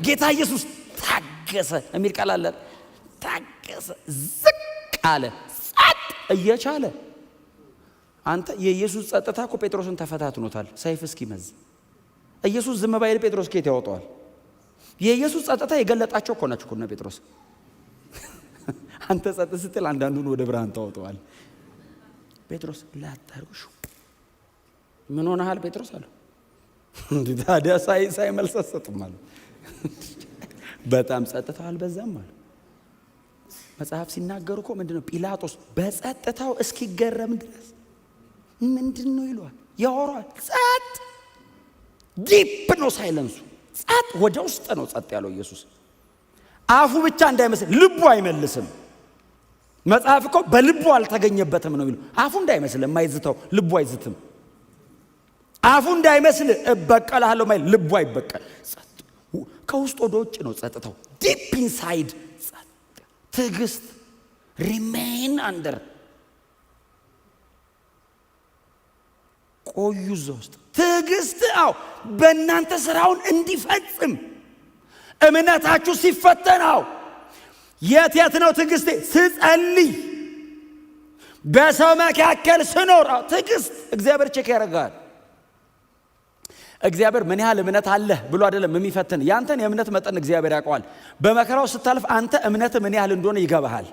ጌታ ኢየሱስ ታገሰ የሚል ቃል አለ። ታገሰ፣ ዝቅ አለ፣ ጸጥ እየቻለ። አንተ የኢየሱስ ጸጥታ እኮ ጴጥሮስን ተፈታትኖታል ሰይፍ እስኪመዝ። ኢየሱስ ዝም ባይል ጴጥሮስ ከየት ያወጣዋል? የኢየሱስ ጸጥታ የገለጣቸው እኮ ናቸው እነ ጴጥሮስ። አንተ ጸጥ ስትል አንዳንዱን ወደ ብርሃን ታወጣዋል። ጴጥሮስ ላታርጉሽ ምን ሆነሃል ጴጥሮስ አለው። እንዴ ታዲያ ሳይመልስ ሰጥም አለ። በጣም ጸጥታው አልበዛም አለ። መጽሐፍ ሲናገር እኮ ምንድነው ጲላጦስ በጸጥታው እስኪገረም ድረስ ምንድነው ይሏል፣ ያወራል። ጸጥ ዲፕ ነው ሳይለንሱ። ጸጥ ወደ ውስጥ ነው ጸጥ ያለው ኢየሱስ። አፉ ብቻ እንዳይመስል ልቡ አይመልስም። መጽሐፍ እኮ በልቡ አልተገኘበትም ነው የሚለው። አፉ እንዳይመስል የማይዝተው ልቡ አይዝትም። አፉ እንዳይመስል እበቀልሃለሁ ማይል ልቡ አይበቀል። ጸጥ ከውስጥ ወደ ውጭ ነው ጸጥታው። ዲፕ ኢንሳይድ ጸጥ። ትዕግስት ሪሜን አንደር። ቆዩ እዛ ውስጥ። ትዕግስት በእናንተ ስራውን እንዲፈጽም እምነታችሁ ሲፈተናው። የት ነው ትዕግስቴ? ስጸልይ፣ በሰው መካከል ስኖር። ትዕግስት እግዚአብሔር ቼክ ያደርጋል። እግዚአብሔር ምን ያህል እምነት አለህ ብሎ አይደለም የሚፈትን። ያንተን የእምነት መጠን እግዚአብሔር ያውቀዋል። በመከራው ስታልፍ አንተ እምነት ምን ያህል እንደሆነ ይገባሃል።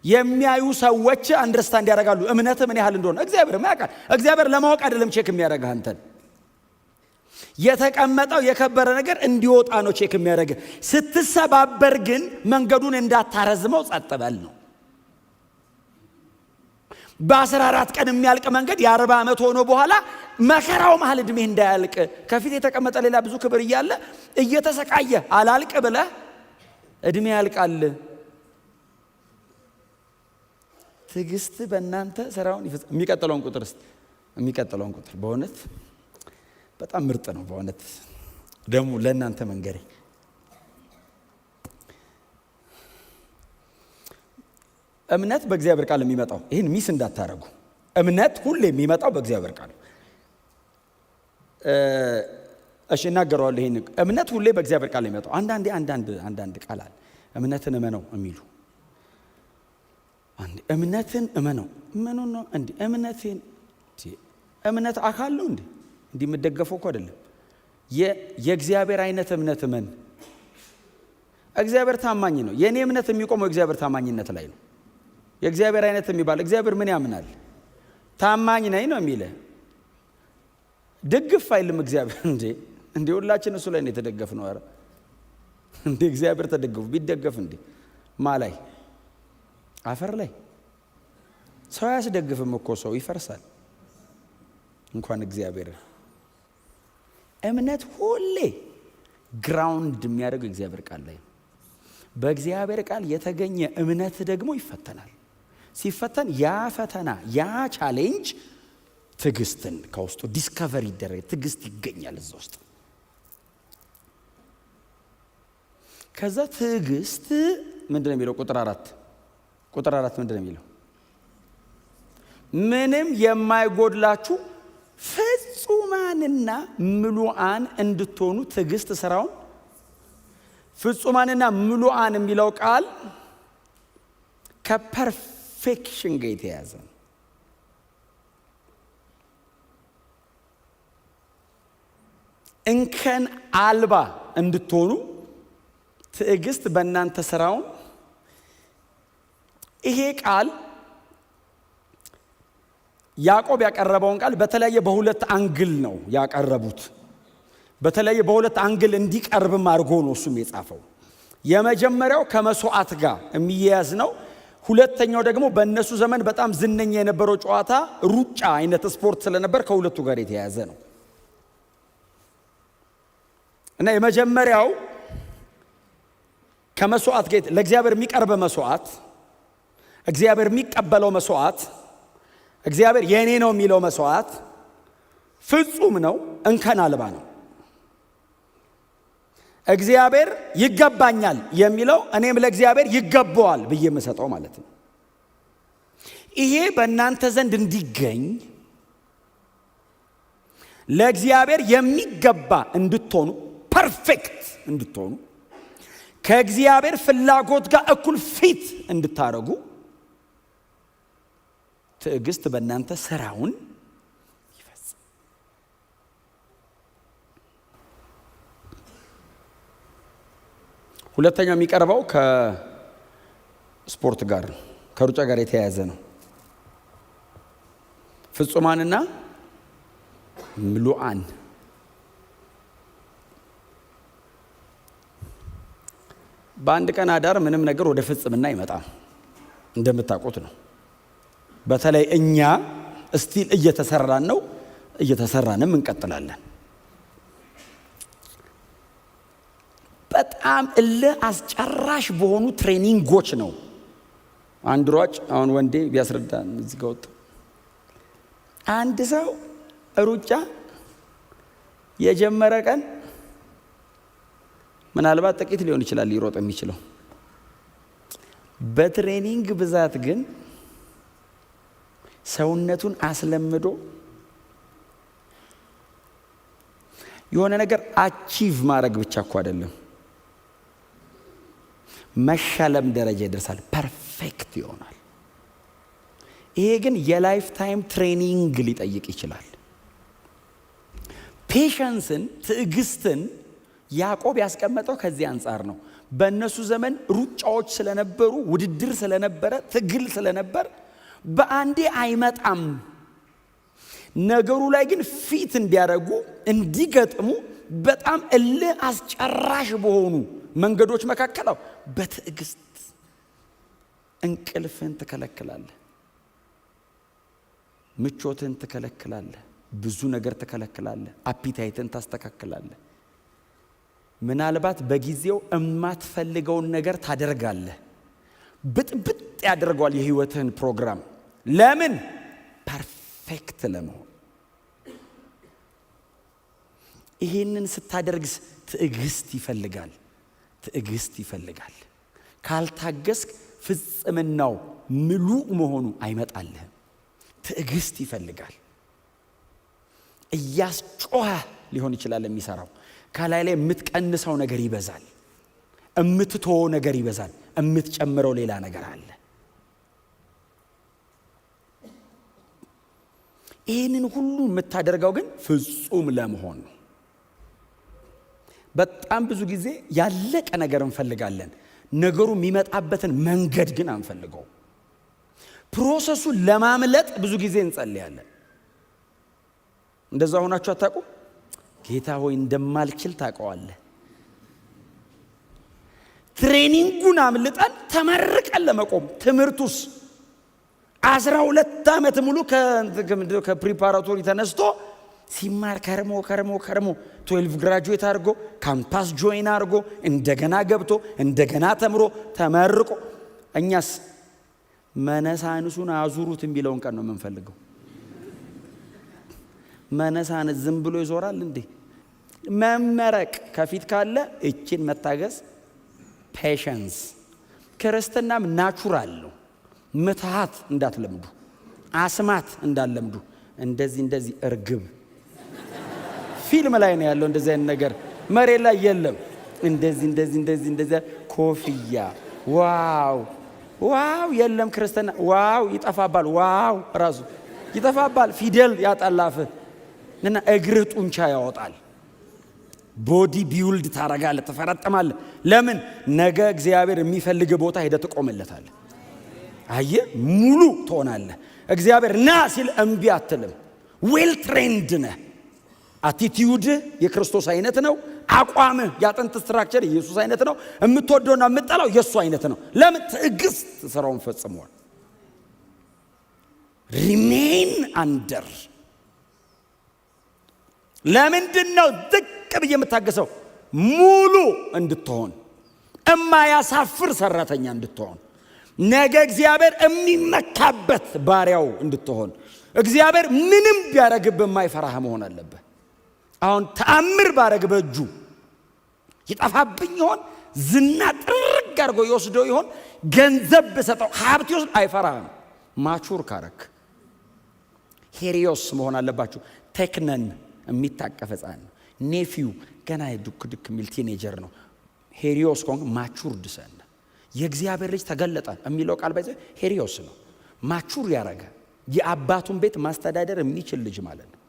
የሚያዩ ሰዎች አንደርስታንድ ያደርጋሉ እምነት ምን ያህል እንደሆነ። እግዚአብሔር ያውቃል። እግዚአብሔር ለማወቅ አይደለም ቼክ የሚያደርግህ አንተን። የተቀመጠው የከበረ ነገር እንዲወጣ ነው ቼክ የሚያደርግህ። ስትሰባበር ግን መንገዱን እንዳታረዝመው ጸጥ በል ነው። በ14 ቀን የሚያልቅ መንገድ የ40 ዓመት ሆኖ በኋላ መከራው መሃል እድሜ እንዳያልቅ ከፊት የተቀመጠ ሌላ ብዙ ክብር እያለ እየተሰቃየ አላልቅ ብለህ እድሜ ያልቃል። ትዕግስት በእናንተ ስራውን ይፈጽም። የሚቀጥለውን ቁጥር በእውነት በጣም ምርጥ ነው። በእውነት ደግሞ ለእናንተ መንገሬ እምነት በእግዚአብሔር ቃል የሚመጣው ይህን ሚስ እንዳታረጉ። እምነት ሁሌ የሚመጣው በእግዚአብሔር ቃል። እሺ እናገረዋለሁ። ይሄን እምነት ሁሌ በእግዚአብሔር ቃል የሚመጣው። አንዳንድ ቃል አለ እምነትን እመነው የሚሉ። እምነትን እመነው ምን ነው እንዴ? እምነት አካል ነው እንዴ? እንዲህ የምትደገፈው እኮ አይደለም። የእግዚአብሔር አይነት እምነት እመን። እግዚአብሔር ታማኝ ነው። የኔ እምነት የሚቆመው እግዚአብሔር ታማኝነት ላይ ነው። የእግዚአብሔር አይነት የሚባል እግዚአብሔር ምን ያምናል? ታማኝ ነኝ ነው የሚለ። ድግፍ አይልም እግዚአብሔር። እንዴ ሁላችን እሱ ላይ ነው የተደገፍነው። አረ እንዴ እግዚአብሔር ተደገፉ ቢደገፍ እንዴ ማላይ አፈር ላይ ሰው ያስደግፍም እኮ ሰው ይፈርሳል። እንኳን እግዚአብሔር። እምነት ሁሌ ግራውንድ የሚያደርገው እግዚአብሔር ቃል ላይ። በእግዚአብሔር ቃል የተገኘ እምነት ደግሞ ይፈተናል። ሲፈተን ያ ፈተና ያ ቻሌንጅ ትዕግስትን ከውስጡ ዲስከቨር ይደረግ። ትዕግስት ይገኛል እዛ ውስጥ። ከዛ ትዕግስት ምንድን ነው የሚለው? ቁጥር አራት ምንድን ነው የሚለው? ምንም የማይጎድላችሁ ፍጹማንና ምሉዓን እንድትሆኑ ትዕግስት ስራውን። ፍጹማንና ምሉዓን የሚለው ቃል ከፐርፌክሽን ጋር የተያዘ ነው። እንከን አልባ እንድትሆኑ ትዕግስት በእናንተ ስራውን። ይሄ ቃል ያዕቆብ ያቀረበውን ቃል በተለያየ በሁለት አንግል ነው ያቀረቡት። በተለያየ በሁለት አንግል እንዲቀርብም አድርጎ ነው እሱም የጻፈው። የመጀመሪያው ከመስዋዕት ጋር የሚያያዝ ነው። ሁለተኛው ደግሞ በእነሱ ዘመን በጣም ዝነኛ የነበረው ጨዋታ ሩጫ አይነት ስፖርት ስለነበር ከሁለቱ ጋር የተያያዘ ነው። እና የመጀመሪያው ከመስዋዕት ጋር ለእግዚአብሔር የሚቀርብ መስዋዕት፣ እግዚአብሔር የሚቀበለው መስዋዕት፣ እግዚአብሔር የኔ ነው የሚለው መስዋዕት ፍጹም ነው፣ እንከን አልባ ነው። እግዚአብሔር ይገባኛል የሚለው እኔም ለእግዚአብሔር ይገባዋል ብዬ የምሰጠው ማለት ነው። ይሄ በእናንተ ዘንድ እንዲገኝ ለእግዚአብሔር የሚገባ እንድትሆኑ፣ ፐርፌክት እንድትሆኑ፣ ከእግዚአብሔር ፍላጎት ጋር እኩል ፊት እንድታረጉ ትዕግስት በእናንተ ስራውን ይፈጽም። ሁለተኛው የሚቀርበው ከስፖርት ጋር ከሩጫ ጋር የተያያዘ ነው። ፍጹማንና ምሉዓን። በአንድ ቀን አዳር ምንም ነገር ወደ ፍጽምና አይመጣም፣ እንደምታውቁት ነው። በተለይ እኛ እስቲል እየተሰራን ነው፣ እየተሰራንም እንቀጥላለን። በጣም እልህ አስጨራሽ በሆኑ ትሬኒንጎች ነው። አንድ ሯጭ አሁን ወንዴ ቢያስረዳን እዚህ ጋር ወጣ። አንድ ሰው ሩጫ የጀመረ ቀን ምናልባት ጥቂት ሊሆን ይችላል ሊሮጥ የሚችለው። በትሬኒንግ ብዛት ግን ሰውነቱን አስለምዶ የሆነ ነገር አቺቭ ማድረግ ብቻ እኮ አይደለም፣ መሸለም ደረጃ ይደርሳል፣ ፐርፌክት ይሆናል። ይሄ ግን የላይፍ ታይም ትሬኒንግ ሊጠይቅ ይችላል። ፔሸንስን፣ ትዕግስትን ያዕቆብ ያስቀመጠው ከዚህ አንጻር ነው። በእነሱ ዘመን ሩጫዎች ስለነበሩ፣ ውድድር ስለነበረ፣ ትግል ስለነበር በአንዴ አይመጣም። ነገሩ ላይ ግን ፊት እንዲያደርጉ እንዲገጥሙ በጣም እልህ አስጨራሽ በሆኑ መንገዶች መካከል በትዕግስት እንቅልፍን ትከለክላለህ፣ ምቾትን ትከለክላለህ፣ ብዙ ነገር ትከለክላለህ፣ አፒታይትን ታስተካክላለህ። ምናልባት በጊዜው የማትፈልገውን ነገር ታደርጋለህ። ብጥብጥ ያደርገዋል የህይወትህን ፕሮግራም። ለምን? ፐርፌክት ለመሆን። ይሄንን ስታደርግስ ትዕግስት ይፈልጋል፣ ትዕግስት ይፈልጋል። ካልታገስክ ፍጽምናው ምሉእ መሆኑ አይመጣልህም። ትዕግስት ይፈልጋል። እያስጮኸ ሊሆን ይችላል የሚሰራው። ከላይ ላይ የምትቀንሰው ነገር ይበዛል፣ የምትተወው ነገር ይበዛል፣ የምትጨምረው ሌላ ነገር አለ። ይህንን ሁሉ የምታደርገው ግን ፍጹም ለመሆን ነው። በጣም ብዙ ጊዜ ያለቀ ነገር እንፈልጋለን፣ ነገሩ የሚመጣበትን መንገድ ግን አንፈልገው። ፕሮሰሱን ለማምለጥ ብዙ ጊዜ እንጸልያለን። እንደዛ ሆናችሁ አታውቁም? ጌታ ሆይ እንደማልችል ታውቀዋለህ። ትሬኒንጉን አምልጠን ተመርቀን ለመቆም ትምህርቱስ 12 ዓመት ሙሉ ከፕሪፓራቶሪ ተነስቶ ሲማር ከርሞ 12 ግራጁዌት አድርጎ ካምፓስ ጆይን አድርጎ እንደገና ገብቶ እንደገና ተምሮ ተመርቆ፣ እኛስ መነሳንሱን አዙሩት የሚለውን ቀን ነው የምንፈልገው። መነሳንስ ዝም ብሎ ይዞራል እንዴ? መመረቅ ከፊት ካለ እችን መታገስ፣ ፔሸንስ። ክርስትናም ናቹራል ነው። ምትሃት እንዳትለምዱ፣ አስማት እንዳትለምዱ። እንደዚህ እርግብ ፊልም ላይ ነው ያለው። እንደዚህ አይነት ነገር መሬት ላይ የለም። እንደዚህ ኮፍያ፣ ዋው ዋው የለም ክርስትና ዋው ይጠፋባል። ዋው ራሱ ይጠፋባል። ፊደል ያጣላፍ እና እግር ጡንቻ ያወጣል። ቦዲ ቢውልድ ታረጋለህ፣ ተፈረጠማለህ። ለምን ነገ እግዚአብሔር የሚፈልግ ቦታ ሄደህ ትቆምለታለህ። አየህ ሙሉ ትሆናለህ። እግዚአብሔር ና ሲል እምቢ አትልም። ዌል ትሬንድ ነህ። አቲቲዩድ የክርስቶስ አይነት ነው። አቋምህ ያጥንት ስትራክቸር የኢየሱስ አይነት ነው። የምትወደውና የምትጠላው የሱ አይነት ነው። ለምን ትዕግስት ስራውን ፈጽሟል። ሪሜን አንደር ለምንድነው ዝቅ ብዬ የምታገሰው? ሙሉ እንድትሆን፣ እማያሳፍር ሰራተኛ እንድትሆን፣ ነገ እግዚአብሔር የሚመካበት ባሪያው እንድትሆን፣ እግዚአብሔር ምንም ቢያረግብህ የማይፈራህ መሆን አለበት። አሁን ተአምር ባረግ በእጁ ይጠፋብኝ ይሆን? ዝና ጥርግ አድርጎ ይወስደው ይሆን? ገንዘብ በሰጠው ሀብት ይወስድ? አይፈራህም። ማቹር ካረክ ሄሪዮስ መሆን አለባችሁ። ቴክነን የሚታቀፍ ሕፃን ነው። ኔፊው ገና ዱክ ዱክ የሚል ቲኔጀር ነው። ሄሪዮስ ከሆንክ ማቹር ድሰን የእግዚአብሔር ልጅ ተገለጠ የሚለው ቃል ባይዘ ሄሪዮስ ነው። ማቹር ያረገ የአባቱን ቤት ማስተዳደር የሚችል ልጅ ማለት ነው።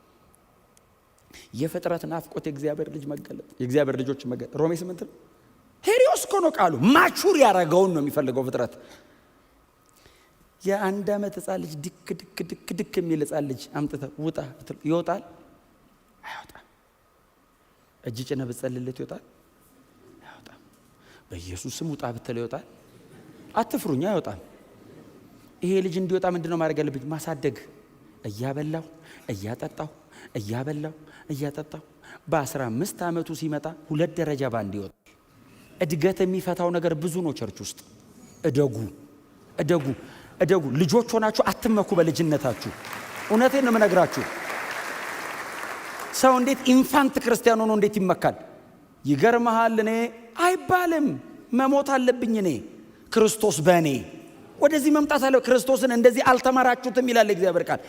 የፍጥረት ናፍቆት የእግዚአብሔር ልጅ መገለጥ፣ የእግዚአብሔር ልጆች መገለጥ ሮሜ 8 ነው። ሄሪዮስ እኮ ነው ቃሉ። ማቹር ያረገውን ነው የሚፈልገው ፍጥረት። የአንድ ዓመት ሕፃን ልጅ ድክ ድክ ድክ ድክ የሚል ሕፃን ልጅ አምጥተህ ውጣ ይወጣል? አይወጣም። እጅ ጭነህ ብትጸልይለት ይወጣል? አይወጣም። በኢየሱስ ስም ውጣ ብትለው ይወጣል? አትፍሩኝ፣ አይወጣም። ይሄ ልጅ እንዲወጣ ምንድነው ማድረግ ያለብኝ? ማሳደግ። እያበላው እያጠጣው እያበላው እያጠጣው በ15 ዓመቱ ሲመጣ 2 ደረጃ ባንድ ይወጣል። እድገት የሚፈታው ነገር ብዙ ነው። ቸርች ውስጥ እደጉ እደጉ እደጉ። ልጆች ሆናችሁ አትመኩ በልጅነታችሁ። እውነቴን ነው የምነግራችሁ። ሰው እንዴት ኢንፋንት ክርስቲያን ሆኖ እንዴት ይመካል? ይገርምሃል። እኔ አይባልም መሞት አለብኝ እኔ ክርስቶስ በእኔ ወደዚህ መምጣት አለ። ክርስቶስን እንደዚህ አልተማራችሁትም ይላል እግዚአብሔር ቃል።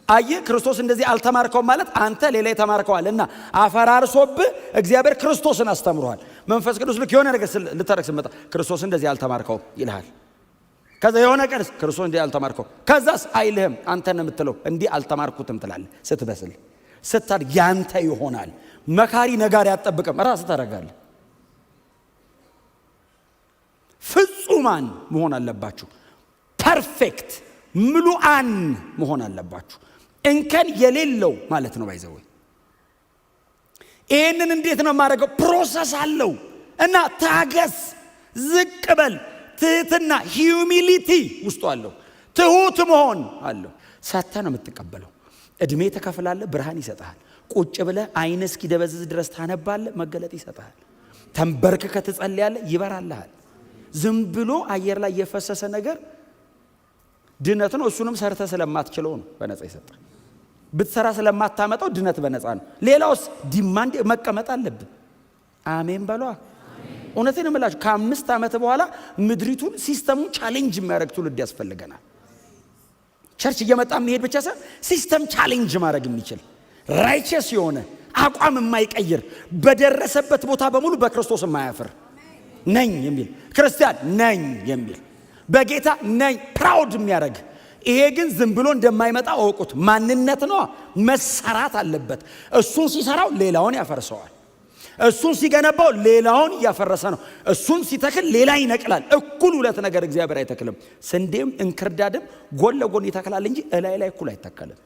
አየህ ክርስቶስ እንደዚህ አልተማርከው ማለት አንተ ሌላ ተማርከዋል እና አፈራርሶብህ እግዚአብሔር ክርስቶስን አስተምሯል። መንፈስ ቅዱስ ልክ የሆነ ነገር ልታረክ ስመጣ ክርስቶስ እንደዚህ አልተማርከው ይልሃል። ከዛ የሆነ ቀን ክርስቶስ እንደዚህ አልተማርከው፣ ከዛስ አይልህም። አንተ ነው የምትለው እንዲህ አልተማርኩትም ትላለህ። ስትበስል ስታድግ ያንተ ይሆናል። መካሪ ነጋሪ አትጠብቅም፣ ራስህ ታደርጋለህ። ፍጹማን መሆን አለባችሁ። ፐርፌክት ምሉአን መሆን አለባችሁ። እንከን የሌለው ማለት ነው። ባይዘው ይሄንን እንዴት ነው የማደርገው? ፕሮሰስ አለው እና ታገስ፣ ዝቅ በል፣ ትህትና ሂዩሚሊቲ ውስጡ አለው። ትሁት መሆን አለው። ሳታ ነው የምትቀበለው። እድሜ ተከፍላለህ፣ ብርሃን ይሰጣል። ቁጭ ብለህ አይን እስኪደበዝዝ ድረስ ታነባለህ፣ መገለጥ ይሰጣል። ተንበርክከህ ትጸልያለህ፣ ይበራልሃል። ዝም ብሎ አየር ላይ የፈሰሰ ነገር ድነት ነው። እሱንም ሰርተ ስለማትችለው ነው በነፃ ይሰጣ። ብትሰራ ስለማታመጣው ድነት በነፃ ነው። ሌላውስ ዲማንድ መቀመጥ አለብን። አሜን በሏ። እውነቴን ነው የምላችሁ። ከ5 ዓመት በኋላ ምድሪቱን ሲስተሙን ቻሌንጅ የሚያደርግ ትውልድ ያስፈልገናል። ቸርች እየመጣ መሄድ ብቻ ሳይሆን ሲስተም ቻሌንጅ ማድረግ የሚችል ራይቸስ የሆነ አቋም የማይቀይር በደረሰበት ቦታ በሙሉ በክርስቶስ የማያፍር ነኝ የሚል ክርስቲያን ነኝ የሚል በጌታ ነኝ ፕራውድ የሚያደርግ። ይሄ ግን ዝም ብሎ እንደማይመጣ አውቁት። ማንነት ነው፣ መሰራት አለበት። እሱን ሲሰራው ሌላውን ያፈርሰዋል። እሱን ሲገነባው ሌላውን እያፈረሰ ነው። እሱን ሲተክል ሌላ ይነቅላል። እኩል ሁለት ነገር እግዚአብሔር አይተክልም። ስንዴም እንክርዳድም ጎን ለጎን ይተክላል እንጂ እላይ ላይ እኩል አይተከልም።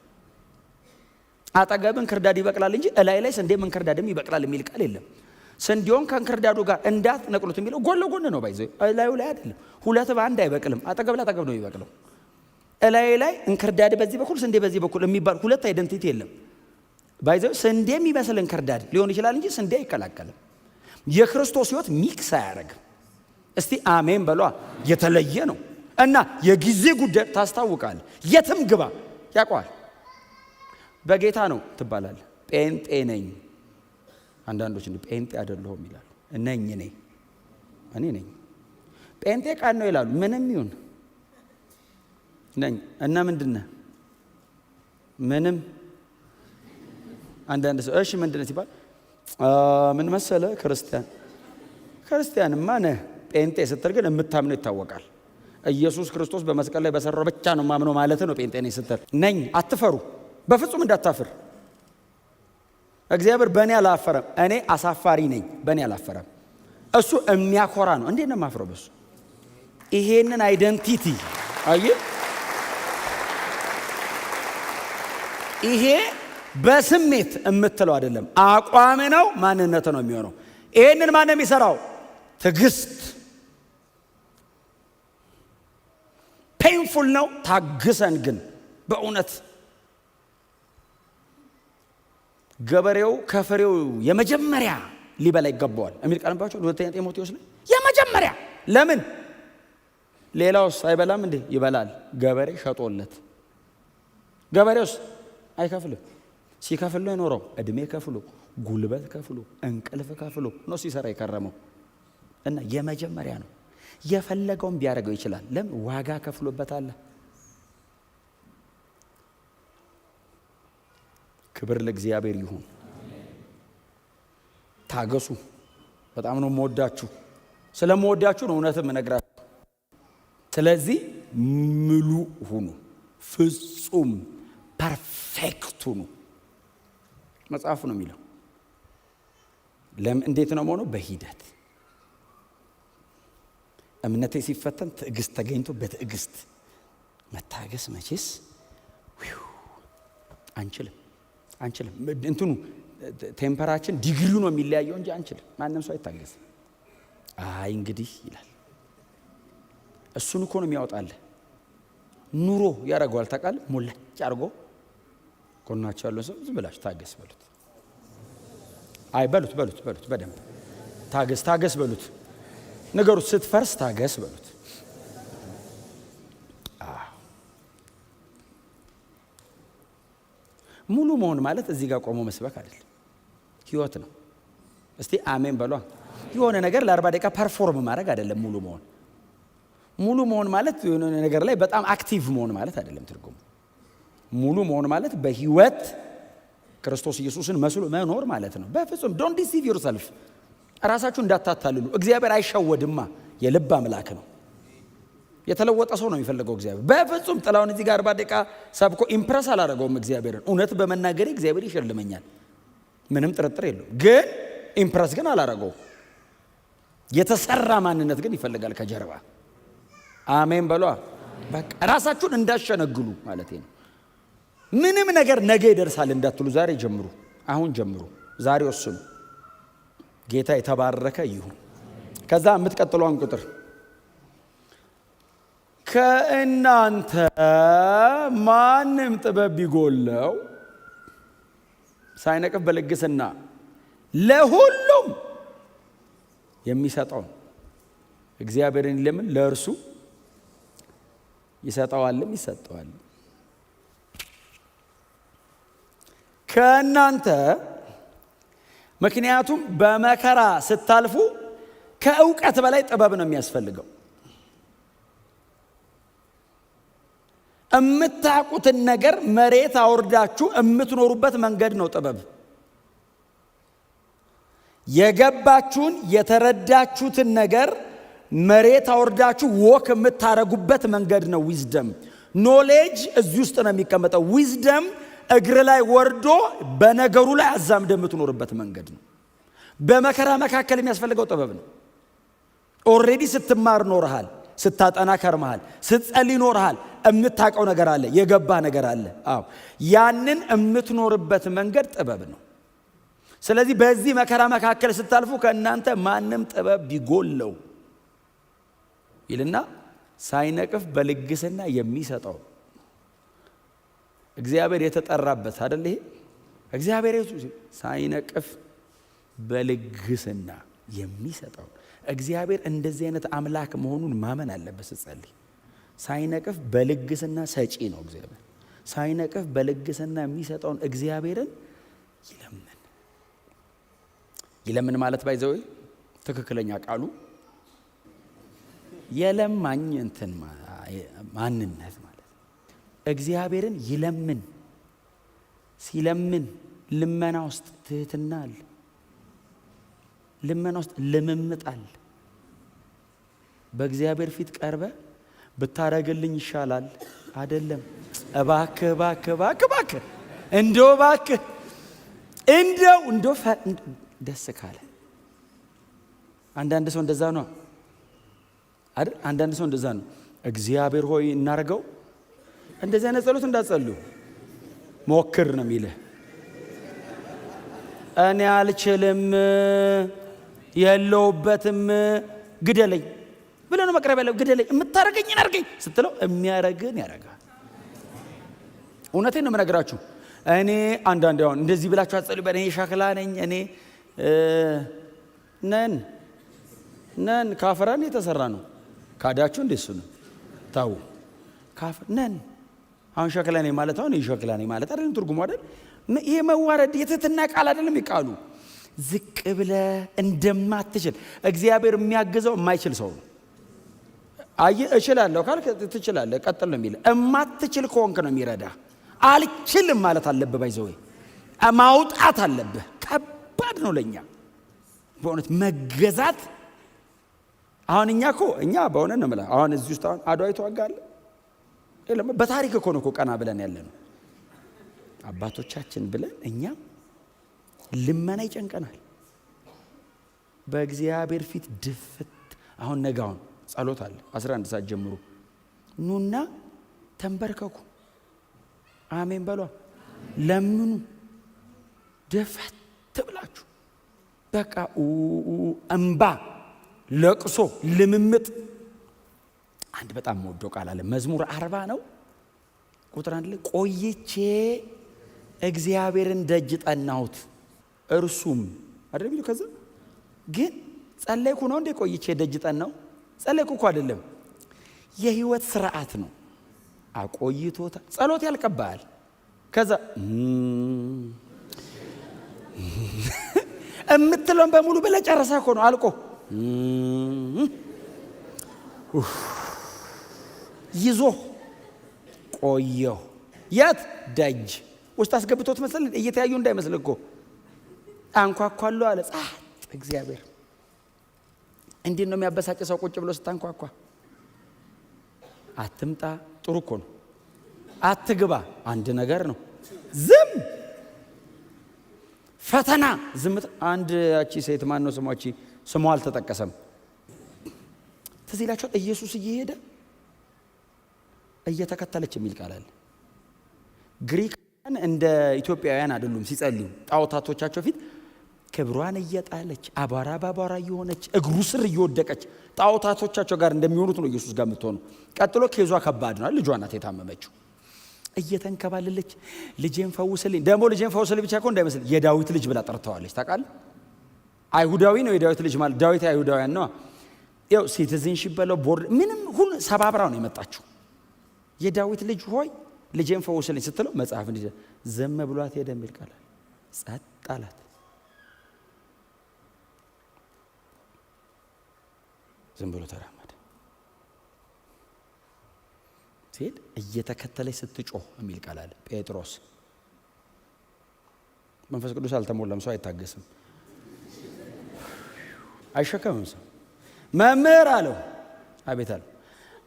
አጠገብ እንክርዳድ ይበቅላል እንጂ እላይ ላይ ስንዴም እንክርዳድም ይበቅላል የሚል ቃል የለም። ስንዴውን ከእንክርዳዱ ጋር እንዳት ነቅሉት የሚለው ጎን ለጎን ነው። ባይዘው እላዩ ላይ አይደለም። ሁለት በአንድ አይበቅልም። አጠገብ ለአጠገብ ነው ይበቅለው። እላይ ላይ እንክርዳድ በዚህ በኩል ስንዴ በዚህ በኩል የሚባል ሁለት አይደንቲቲ የለም። ባይዘው ስንዴ የሚመስል እንክርዳድ ሊሆን ይችላል እንጂ ስንዴ አይቀላቀልም። የክርስቶስ ሕይወት ሚክስ አያደርግም። እስቲ አሜን በሏ። የተለየ ነው እና የጊዜ ጉዳይ ታስታውቃል። የትም ግባ ያውቀዋል። በጌታ ነው ትባላል። ጴንጤ ነኝ። አንዳንዶች እንደ ጴንጤ አይደለሁም ይላሉ። ነኝ እኔ ነኝ። ጴንጤ ቃል ነው ይላሉ። ምንም ይሁን ነኝ እና ምንድነው ምንም አንዳንድ ሰው እሺ ምንድነው ሲባል ምን መሰለ ክርስቲያንማ ነህ። ጴንጤ ስትል ግን የምታምነው ይታወቃል። ኢየሱስ ክርስቶስ በመስቀል ላይ በሰራው ብቻ ነው ማምነው ማለት ነው። ጴንጤ ነኝ ስትል ነኝ አትፈሩ፣ በፍጹም እንዳታፍር። እግዚአብሔር በእኔ አላፈረም። እኔ አሳፋሪ ነኝ፣ በእኔ አላፈረም። እሱ የሚያኮራ ነው። እንዴት ነው የማፍረው በሱ? ይሄንን አይደንቲቲ አይ ይሄ በስሜት የምትለው አይደለም፣ አቋም ነው፣ ማንነት ነው የሚሆነው። ይሄንን ማን ነው የሚሰራው? ትዕግስት። ፔንፉል ነው፣ ታግሰን ግን በእውነት ገበሬው ከፍሬው የመጀመሪያ ሊበላ ይገባዋል የሚል ቃልባቸው ሁለተኛ ጢሞቴዎስ ላይ የመጀመሪያ። ለምን ሌላውስ አይበላም እንዴ? ይበላል። ገበሬ ሸጦለት። ገበሬውስ አይከፍልም። ሲከፍል ነው የኖረው። እድሜ ከፍሎ፣ ጉልበት ከፍሎ፣ እንቅልፍ ከፍሎ ነው ሲሰራ የከረመው እና የመጀመሪያ ነው። የፈለገውን ቢያደርገው ይችላል። ለምን? ዋጋ ከፍሎበታል። ክብር ለእግዚአብሔር ይሁን። ታገሱ። በጣም ነው የምወዳችሁ። ስለምወዳችሁ ነው እውነትም እነግራችሁ። ስለዚህ ሙሉ ሁኑ፣ ፍጹም ፐርፌክት ሁኑ መጽሐፉ ነው የሚለው። እንዴት ነው መሆኑ? በሂደት እምነቴ ሲፈተን ትዕግስት ተገኝቶ በትዕግስት መታገስ። መቼስ አንችልም እንትኑ ቴምፐራችን ዲግሪው ነው የሚለያየው እንጂ አንችልም። ማንም ሰው አይታገስም። አይ እንግዲህ ይላል። እሱን እኮ ነው የሚያወጣልህ። ኑሮ ያደርገዋል። ታውቃለህ? ሞላጭ አድርጎ ኮናቸው ያለው ሰው ዝም ብላችሁ ታገስ በሉት። አይ በሉት በደንብ ታገስ በሉት። ነገሩት ስትፈርስ ታገስ በሉት። ሙሉ መሆን ማለት እዚህ ጋር ቆሞ መስበክ አይደለም፣ ህይወት ነው። እስቲ አሜን በሏ። የሆነ ነገር ለ40 ደቂቃ ፐርፎርም ማድረግ አይደለም ሙሉ መሆን ማለት የሆነ ነገር ላይ በጣም አክቲቭ መሆን ማለት አይደለም ትርጉሙ። ሙሉ መሆን ማለት በህይወት ክርስቶስ ኢየሱስን መስሎ መኖር ማለት ነው። በፍጹም ዶንት ዲሲቭ ዮርሰልፍ። ራሳችሁ እንዳታታልሉ። እግዚአብሔር አይሸወድማ፣ የልብ አምላክ ነው። የተለወጠ ሰው ነው የሚፈልገው እግዚአብሔር። በፍጹም ጥላውን እዚህ ጋር 40 ደቂቃ ሰብኮ ኢምፕረስ አላደረገውም እግዚአብሔርን። እውነት በመናገሬ እግዚአብሔር ይሸልመኛል፣ ምንም ጥርጥር የለው። ግን ኢምፕረስ ግን አላደረገው። የተሰራ ማንነት ግን ይፈልጋል ከጀርባ። አሜን በሏ። በቃ ራሳችሁን እንዳሸነግሉ ማለት ነው። ምንም ነገር ነገ ይደርሳል እንዳትሉ ዛሬ ጀምሩ፣ አሁን ጀምሩ፣ ዛሬ ወስኑ። ጌታ የተባረከ ይሁን። ከዛ የምትቀጥሏን ቁጥር ከእናንተ ማንም ጥበብ ቢጎለው ሳይነቅፍ በልግስና ለሁሉም የሚሰጠው እግዚአብሔርን ለምን ለእርሱ ይሰጠዋልም ይሰጠዋል። ከእናንተ ምክንያቱም በመከራ ስታልፉ ከእውቀት በላይ ጥበብ ነው የሚያስፈልገው። የምታውቁትን ነገር መሬት አውርዳችሁ የምትኖሩበት መንገድ ነው ጥበብ። የገባችሁን የተረዳችሁትን ነገር መሬት አውርዳችሁ ወክ የምታረጉበት መንገድ ነው ዊዝደም። ኖሌጅ እዚህ ውስጥ ነው የሚቀመጠው። ዊዝደም እግር ላይ ወርዶ በነገሩ ላይ አዛምደ የምትኖርበት መንገድ ነው። በመከራ መካከል የሚያስፈልገው ጥበብ ነው። ኦልሬዲ ስትማር ኖርሃል፣ ስታጠና ከርመሃል፣ ስትጸልይ ኖርሃል። የምታውቀው ነገር አለ፣ የገባህ ነገር አለ። አዎ ያንን የምትኖርበት መንገድ ጥበብ ነው። ስለዚህ በዚህ መከራ መካከል ስታልፉ ከእናንተ ማንም ጥበብ ቢጎለው ይልና ሳይነቅፍ በልግስና የሚሰጠው እግዚአብሔር የተጠራበት አይደል? ይሄ እግዚአብሔር ሳይነቅፍ በልግስና የሚሰጠው እግዚአብሔር እንደዚህ አይነት አምላክ መሆኑን ማመን አለበት ስትጸልይ። ሳይነቅፍ በልግስና ሰጪ ነው እግዚአብሔር። ሳይነቅፍ በልግስና የሚሰጠውን እግዚአብሔርን ይለምን ማለት ባይዘው ትክክለኛ ቃሉ የለማኝ እንትን ማንነት ማለት እግዚአብሔርን ይለምን። ሲለምን ልመና ውስጥ ትህትና አለ። ልመና ውስጥ ልምምጥ አለ። በእግዚአብሔር ፊት ቀርበ ብታረግልኝ ይሻላል አይደለም። እባክህ እንደው እባክህ እንደው ደስ ካለ። አንዳንድ ሰው እንደዛ ነው አይደል? አንዳንድ ሰው እንደዛ ነው። እግዚአብሔር ሆይ እናርገው። እንደዚህ አይነት ጸሎት እንዳትጸልዩ። ሞክር ነው የሚልህ። እኔ አልችልም የለውበትም ግደለኝ ብለህ ነው መቅረብ ያለው። ግደለኝ የምታረገኝን አርገኝ ስትለው የሚያረግን ያረጋል። እውነቴን ነው የምነግራችሁ። እኔ አንዳንድ አሁን እንደዚህ ብላችሁ አትጸልዩ። እኔ ሸክላ ነኝ፣ እኔ ነን ካፈራን የተሰራ ነው። ካዳችሁ እንደሱ ነው። ታው ካፈር ነን። አሁን ሸክላ ነኝ ማለት አሁን ሸክላ ነኝ ማለት አይደለም ትርጉሙ አይደል? ይሄ መዋረድ የትህትና ቃል አይደለም ይቃሉ። ዝቅ ብለህ እንደማትችል እግዚአብሔር የሚያግዘው የማይችል ሰው ነው። እችላለሁ ካልክ ትችላለህ፣ ቀጥል ነው የሚል። እማትችል ከሆንክ ነው የሚረዳ። አልችልም ማለት አለብህ፣ ባይዘው ማውጣት አለብህ። ከባድ ነው ለኛ በእውነት መገዛት። አሁን እኛ በእውነት ነው የምልህ። አሁን እዚህ ውስጥ አሁን አድዋ ይተዋጋል የለም። በታሪክ እኮ ነው ቀና ብለን ያለ ነው አባቶቻችን ብለን። እኛም ልመና ይጨንቀናል። በእግዚአብሔር ፊት ድፍት። አሁን ነጋውን ጸሎት አለ 11 ሰዓት ጀምሮ ኑና ተንበርከኩ፣ አሜን በሏ፣ ለምኑ፣ ደፈት ብላችሁ በቃ እንባ፣ ለቅሶ፣ ልምምጥ። አንድ በጣም ወደው ቃል አለ መዝሙር 40 ነው ቁጥር 1 ላይ ቆይቼ እግዚአብሔርን ደጅ ጠናሁት እርሱም አይደለም ይሉ። ከዛ ግን ጸለይኩ ነው እንዴ? ቆይቼ ደጅ ጠናው ጸለይኩ እኮ አይደለም። የህይወት ስርዓት ነው። አቆይቶታ ጸሎት ያልቀባል። ከዛ እምትለውን በሙሉ ብለህ ጨረሰህ እኮ ነው አልቆ ይዞ ቆየሁ። የት ደጅ ውስጥ አስገብቶት መሰል እየተያዩ እንዳይመስል እኮ አንኳኳለሁ አለ። ጻት እግዚአብሔር እንዴት ነው የሚያበሳጭ ሰው ቁጭ ብሎ ስታንኳኳ። አትምጣ ጥሩ እኮ ነው። አትግባ አንድ ነገር ነው። ዝም ፈተና ዝምታ። አንድ ያቺ ሴት ማን ነው ስሟ? ስሟ አልተጠቀሰም። ትዝ ይላችኋል? ኢየሱስ እየሄደ እየተከተለች የሚል ቃል አለ። ግሪካውያን እንደ ኢትዮጵያውያን አይደሉም። ሲጸልዩ ጣዖታቶቻቸው ፊት ክብሯን እየጣለች አቧራ ባቧራ እየሆነች እግሩ ስር እየወደቀች ጣዖታቶቻቸው ጋር እንደሚሆኑት ነው ኢየሱስ ጋር የምትሆነው። ቀጥሎ ኬዟ ከባድ ነው። ልጇ ናት የታመመችው። እየተንከባለለች ልጄን ፈውስልኝ። ደግሞ ልጄን ፈውስልኝ ብቻ እኮ እንዳይመስል የዳዊት ልጅ ብላ ጠርተዋለች። ታውቃለህ? አይሁዳዊ ነው የዳዊት ልጅ ማለት። ዳዊት አይሁዳውያን ነው። ያው ሲቲዝንሺፕ በለው ቦርድ ምንም ሁሉ ሰባብራው ነው የመጣችው። የዳዊት ልጅ ሆይ ልጄን ፈውስልኝ ስትለው መጽሐፍ እንዲህ ዘመ ብሏት ሄደ የሚል ቃል ጸጥ አላት። ዝም ብሎ ተራመደ። ሲሄድ እየተከተለች ስትጮህ የሚል ቃል አለ። ጴጥሮስ መንፈስ ቅዱስ አልተሞላም። ሰው አይታገስም፣ አይሸከምም። ሰው መምህር አለው። አቤት አለው።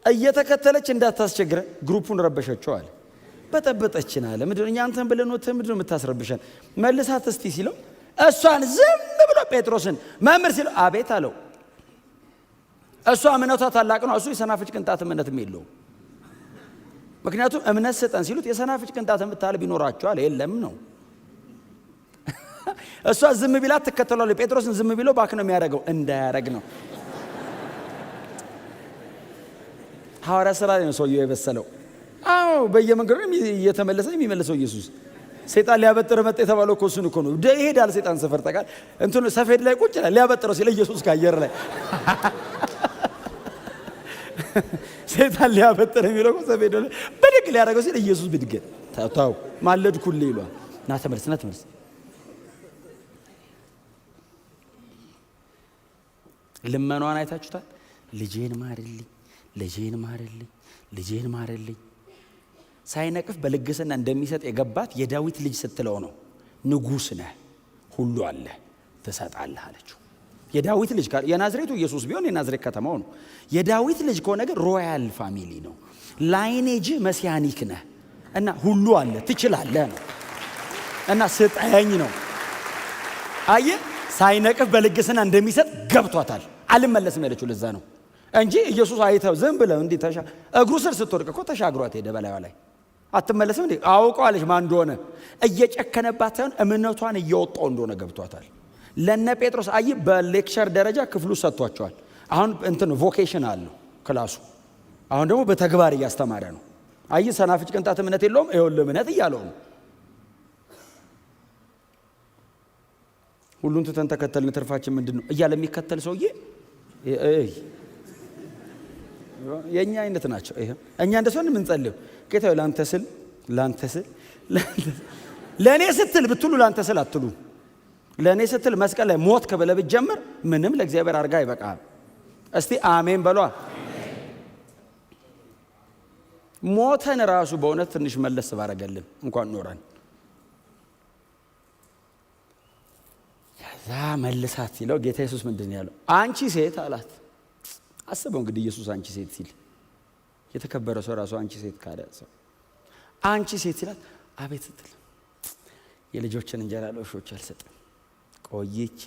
እየተከተለች እንዳታስቸግረ ግሩፑን ረበሸችው አለ። በጠበጠችን አለ። ምንድነው እኛ አንተን ብለን ወተን ምንድነው የምታስረብሸን? መልሳት እስቲ ሲለው እሷን ዝም ብሎ ጴጥሮስን መምህር ሲለው አቤት አለው። እሷ እምነቷ ታላቅ ነው። እሱ የሰናፍጭ ቅንጣት እምነትም የለውም። ምክንያቱም እምነት ስጠን ሲሉት የሰናፍጭ ቅንጣት የምታህል ቢኖራቸዋል የለም ነው። እሷ ዝም ቢላ ትከተላለች። ጴጥሮስን ዝም ቢለው ባክ ነው የሚያደርገው፣ እንዳያረግ ነው። ሐዋርያ ሥራ ላይ ነው ሰውየው የበሰለው። አዎ በየመንገዱ እየተመለሰ የሚመለሰው ኢየሱስ። ሰይጣን ሊያበጥር መጣ የተባለው እኮ እሱን እኮ ነው። ይሄዳል ሰይጣን ሰፈር ጠቃል እንትን ሰፌድ ላይ ቁጭ ይላል። ሊያበጥረው ሲል ኢየሱስ ከአየር ላይ ሰይጣን ሊያበጥር የሚለው እኮ ሰፌድ ላይ ብድግ ሊያደርገው ሲል ኢየሱስ ብድግ ታው ማለድኩልህ ይሏል። ና ተመለስ፣ ና ተመለስ። ልመኗን አይታችሁታል? ልጄን ማርልኝ፣ ልጄን ማርልኝ፣ ልጄን ማርልኝ። ሳይነቅፍ በልግስና እንደሚሰጥ የገባት የዳዊት ልጅ ስትለው ነው። ንጉሥ ነህ፣ ሁሉ አለ፣ ትሰጣለህ አለችው። የዳዊት ልጅ የናዝሬቱ ኢየሱስ ቢሆን የናዝሬት ከተማው ነው። የዳዊት ልጅ ከሆነ ግን ሮያል ፋሚሊ ነው። ላይኔጅ መሲያኒክ ነህ እና ሁሉ አለ ትችላለህ ነው እና ስጠኝ ነው። አየህ ሳይነቅፍ በልግስና እንደሚሰጥ ገብቷታል። አልመለስም ያለችው ለዛ ነው እንጂ ኢየሱስ አይተው ዝም ብለው እንዴ እግሩ ስር ስትወድቅ እኮ ተሻግሯት ሄደ በላይዋ ላይ። አትመለስም እንዴ አውቀዋለች ማን እንደሆነ። እየጨከነባት ሳይሆን እምነቷን እየወጣው እንደሆነ ገብቷታል። ለነ ጴጥሮስ በሌክቸር ደረጃ ክፍሉ ሰጥቷቸዋል። አሁን እንትን ቮኬሽን አለው ክላሱ። አሁን ደግሞ በተግባር እያስተማረ ነው። ሰናፍጭ ቅንጣት እምነት የለውም ይኸውልህ እምነት እያለው ነው። ሁሉን ትተን ተከተልን ትርፋችን ምንድን ነው እያለ የሚከተል ሰውዬ የኛ አይነት ናቸው። እኛ እንደሱ የምንጸልየው ጌታ ላንተ ስል ለኔ ስትል ብትሉ ላንተ ስል አትሉ። ለኔ ስትል መስቀል ላይ ሞት ከበለብ ጀምር ምንም ለእግዚአብሔር አርጋ ይበቃል። እስቲ አሜን በሏ። ሞተን ራሱ በእውነት ትንሽ መለስ ባረገልን እንኳን ኖረን ያዛ መልሳት ሲለው ጌታ ኢየሱስ ምንድነው ያለው? አንቺ ሴት አላት። አስበው እንግዲህ ኢየሱስ አንቺ ሴት ሲል የተከበረ ሰው ራሱ አንቺ ሴት ካለ ሰው አንቺ ሴት ሲላት አቤት ስትል የልጆችን እንጀራ ለውሾች አልሰጥም ቆይቼ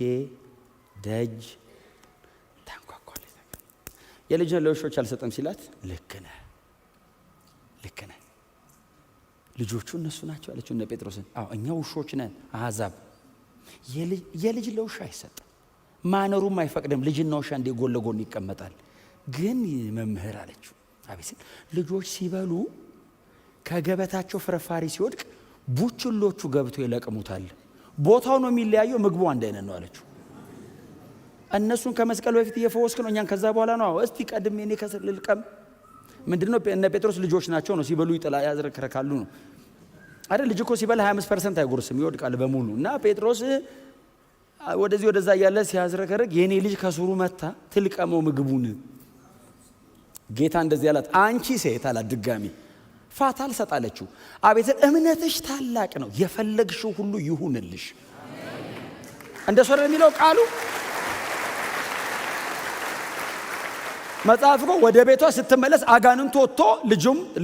ደጅ ታንኳኳለች። የልጅን ለውሾች አልሰጥም ሲላት ልክ ነህ ልጆቹ እነሱ ናቸው አለችው እነ ጴጥሮስን። እኛ ውሾች ነን አሕዛብ። የልጅ ለውሻ አይሰጥም፣ ማነሩም አይፈቅድም። ልጅና ውሻ እንደ ጎን ለጎን ይቀመጣል። ግን መምህር አለችው አቤት ልጆች ሲበሉ ከገበታቸው ፍርፋሪ ሲወድቅ ቡችሎቹ ገብተው ይለቅሙታል። ቦታው ነው የሚለያየው፣ ምግቡ አንድ አይነት ነው አለችው። እነሱን ከመስቀል በፊት እየፈወስክ ነው፣ እኛን ከዛ በኋላ ነው። እስቲ ቀድሜ እኔ ከስር ልልቀም። ምንድነው እነ ጴጥሮስ ልጆች ናቸው ነው ሲበሉ ይጥላ ያዝረከረካሉ ነው አይደል? ልጅ እኮ ሲበላ 25% አይጎርስም ይወድቃል በሙሉ። እና ጴጥሮስ ወደዚህ ወደዛ እያለ ሲያዝረከረክ የኔ ልጅ ከስሩ መታ ትልቀመው ምግቡን። ጌታ እንደዚህ አላት፣ አንቺ ሴት አላት ድጋሚ ፋታ አልሰጣለችው። አቤት እምነትሽ ታላቅ ነው፣ የፈለግሽው ሁሉ ይሁንልሽ። እንደሱ አይደል የሚለው ቃሉ? መጽሐፍ እኮ ወደ ቤቷ ስትመለስ አጋንንቱ ወጥቶ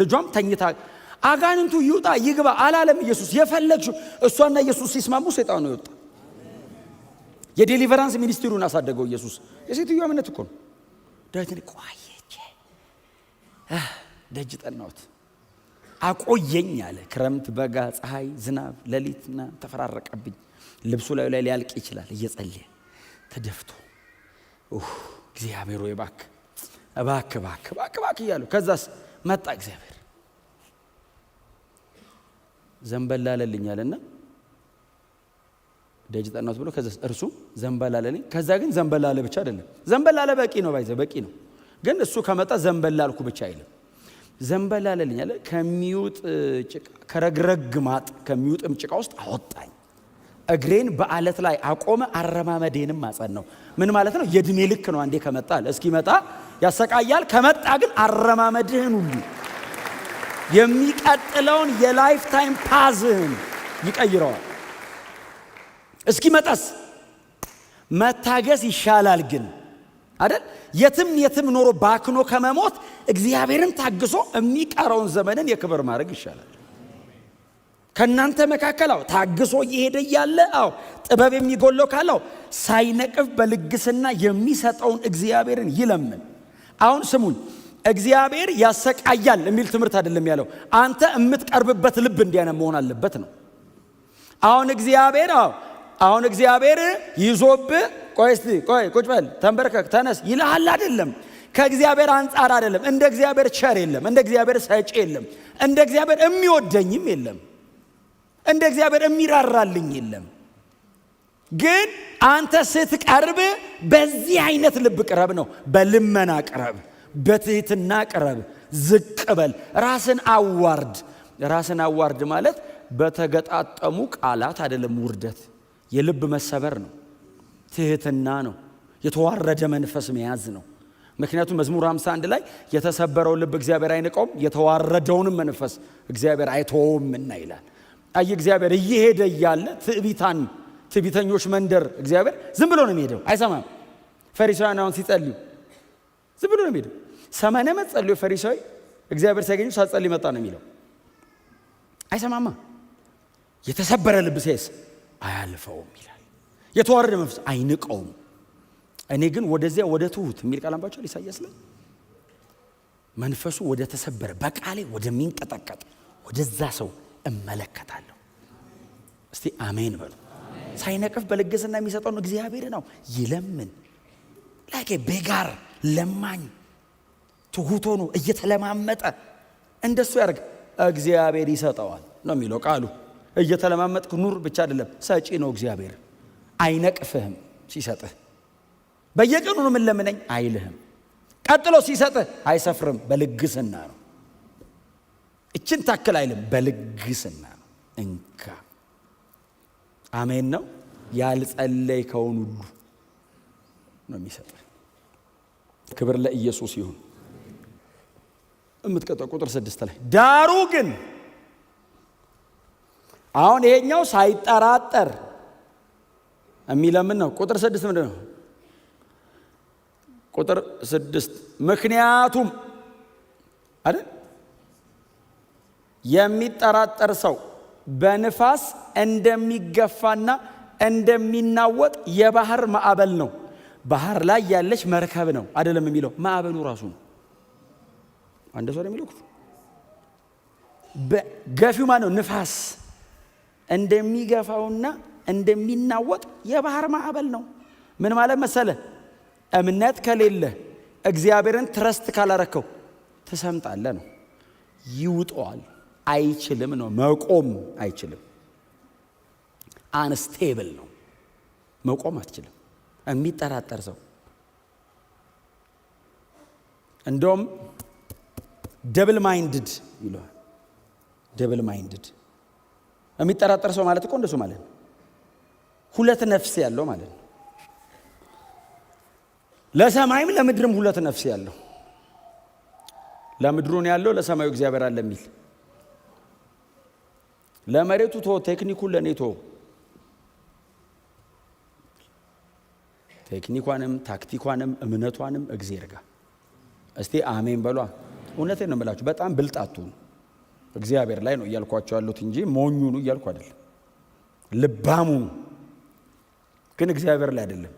ልጇም ተኝታ አጋንንቱ ይውጣ ይግባ አላለም ኢየሱስ። የፈለግሽው እሷና ኢየሱስ ሲስማሙ ሰይጣኑ ይወጣ። የዴሊቨራንስ ሚኒስትሩን አሳደገው ኢየሱስ። የሴትዮዋ እምነት እኮ ነው። ዳዊትን ቆየቼ ደጅ ጠናሁት አቆየኝ አለ። ክረምት፣ በጋ፣ ፀሐይ፣ ዝናብ፣ ሌሊትና ተፈራረቀብኝ። ልብሱ ላይ ሊያልቅ ይችላል። እየጸለየ ተደፍቶ እግዚአብሔር ወይ እባክህ እያሉ ከዛስ መጣ እግዚአብሔር ዘንበል አለልኛልና ደጅ ጠናሁት ብሎ ከዛስ እርሱ ዘንበል አለልኝ። ከዛ ግን ዘንበል አለ ብቻ አይደለም። ዘንበል አለ በቂ ነው በቂ ነው። ግን እሱ ከመጣ ዘንበል አልኩ ብቻ አይልም። ዘንበል አለልኝ አለ። ከሚውጥ ጭቃ ከረግረግ ማጥ ከሚውጥም ጭቃ ውስጥ አወጣኝ። እግሬን በአለት ላይ አቆመ፣ አረማመዴንም አጸናው። ምን ማለት ነው? የእድሜ ልክ ነው። አንዴ ከመጣ እስኪመጣ ያሰቃያል። ከመጣ ግን አረማመድህን ሁሉ የሚቀጥለውን የላይፍ ታይም ፓዝህን ይቀይረዋል። እስኪመጣስ መታገስ ይሻላል ግን አይደል? የትም ኖሮ ባክኖ ከመሞት እግዚአብሔርን ታግሶ የሚቀረውን ዘመንን የክብር ማድረግ ይሻላል። ከናንተ መካከል ታግሶ እየሄደ ያለ ጥበብ የሚጎለው ካለው ሳይነቅፍ በልግስና የሚሰጠውን እግዚአብሔርን ይለምን። አሁን ስሙኝ፣ እግዚአብሔር ያሰቃያል የሚል ትምህርት አይደለም ያለው። አንተ የምትቀርብበት ልብ እንዲያነ መሆን አለበት ነው። አሁን እግዚአብሔር ይዞብህ ቆይ ቁጭ በል ተንበርከክ ተነስ ይልሃል አይደለም። ከእግዚአብሔር አንጻር አይደለም። እንደ እግዚአብሔር ቸር የለም፣ እንደ እግዚአብሔር ሰጪ የለም፣ እንደ እግዚአብሔር የሚወደኝም የለም፣ እንደ እግዚአብሔር የሚራራልኝ የለም። ግን አንተ ስትቀርብ በዚህ አይነት ልብ ቅረብ ነው። በልመና ቅረብ፣ በትህትና ቅረብ፣ ዝቅ በል፣ ራስን አዋርድ ማለት በተገጣጠሙ ቃላት አይደለም። ውርደት የልብ መሰበር ነው። ትህትና ነው። የተዋረደ መንፈስ መያዝ ነው። ምክንያቱም መዝሙር 51 ላይ የተሰበረው ልብ እግዚአብሔር አይንቀውም፣ የተዋረደውንም መንፈስ እግዚአብሔር አይተውምና ይላል። እግዚአብሔር እየሄደ እያለ ትዕቢተኞች መንደር እግዚአብሔር ዝም ብሎ ነው የሚሄደው፣ አይሰማም። ፈሪሳውያን አሁን ሲጸልዩ ዝም ብሎ ነው የሚሄደው። 80 ዓመት ጸልዮ ፈሪሳዊ እግዚአብሔር ሲያገኙ ሳትጸልይ መጣ ነው የሚለው። አይሰማማ። የተሰበረ ልብ ሲያይስ አያልፈውም ይላል። የተዋረደ መንፈስ አይንቀውም። እኔ ግን ወደዚያ ወደ ትሁት የሚል ቃል አንባቸዋል ኢሳይያስ ላይ። መንፈሱ ወደ ተሰበረ በቃሌ ወደሚንቀጠቀጥ ወደዛ ሰው እመለከታለሁ። እስቲ አሜን በሉ። ሳይነቅፍ በልግስና የሚሰጠው እግዚአብሔር ነው። ይለምን ላይክ ቤጋር ለማኝ ትሁት ሆኖ እየተለማመጠ እንደሱ ያርግ፣ እግዚአብሔር ይሰጠዋል ነው የሚለው ቃሉ። እየተለማመጥክ ኑር ብቻ አይደለም፣ ሰጪ ነው እግዚአብሔር። አይነቅፍህም ሲሰጥህ። በየቀኑ ነው ምን ለምነኝ አይልህም። ቀጥሎ ሲሰጥህ አይሰፍርም፣ በልግስና ነው። እችን ታክል አይልም፣ በልግስና ነው። እንካ አሜን ነው። ያልጸለይከውን ሁሉ ነው የሚሰጥህ። ክብር ለኢየሱስ ይሁን። እምትቀጠው ቁጥር 6 ላይ ዳሩ ግን አሁን ይሄኛው ሳይጠራጠር የሚለምን ነው። ቁጥር 6 ምንድን ነው? ቁጥር 6 ምክንያቱም አይደል የሚጠራጠር ሰው በንፋስ እንደሚገፋና እንደሚናወጥ የባህር ማዕበል ነው። ባህር ላይ ያለች መርከብ ነው አይደለም የሚለው፣ ማዕበሉ ራሱ ነው። አንድ ሰው የሚለው ገፊው ማን ነው? ንፋስ እንደሚገፋውና እንደሚናወጥ የባህር ማዕበል ነው። ምን ማለት መሰለ? እምነት ከሌለ እግዚአብሔርን ትረስት ካላረከው ትሰምጣለህ ነው። ይውጠዋል፣ አይችልም ነው። መቆም አይችልም። አንስቴብል ነው። መቆም አትችልም። የሚጠራጠር ሰው እንደውም ደብል ማይንድድ ይለዋል። ደብል ማይንድድ የሚጠራጠር ሰው ማለት እኮ እንደሱ ማለት ነው። ሁለት ነፍስ ያለው ማለት ነው። ለሰማይም ለምድርም ሁለት ነፍስ ያለው። ለምድሩን ያለው ለሰማዩ እግዚአብሔር አለ የሚል ለመሬቱ ቶ ቴክኒኩን ለኔ ቶ ቴክኒኳንም ታክቲኳንም እምነቷንም እግዚአብሔር ጋር። እስቲ አሜን በሏ። እውነቴን ነው የምላችሁ። በጣም ብልጣቱ እግዚአብሔር ላይ ነው እያልኳቸው ያሉት እንጂ ሞኙኑ እያልኩ አይደለም። ልባሙ ግን እግዚአብሔር ላይ አይደለም።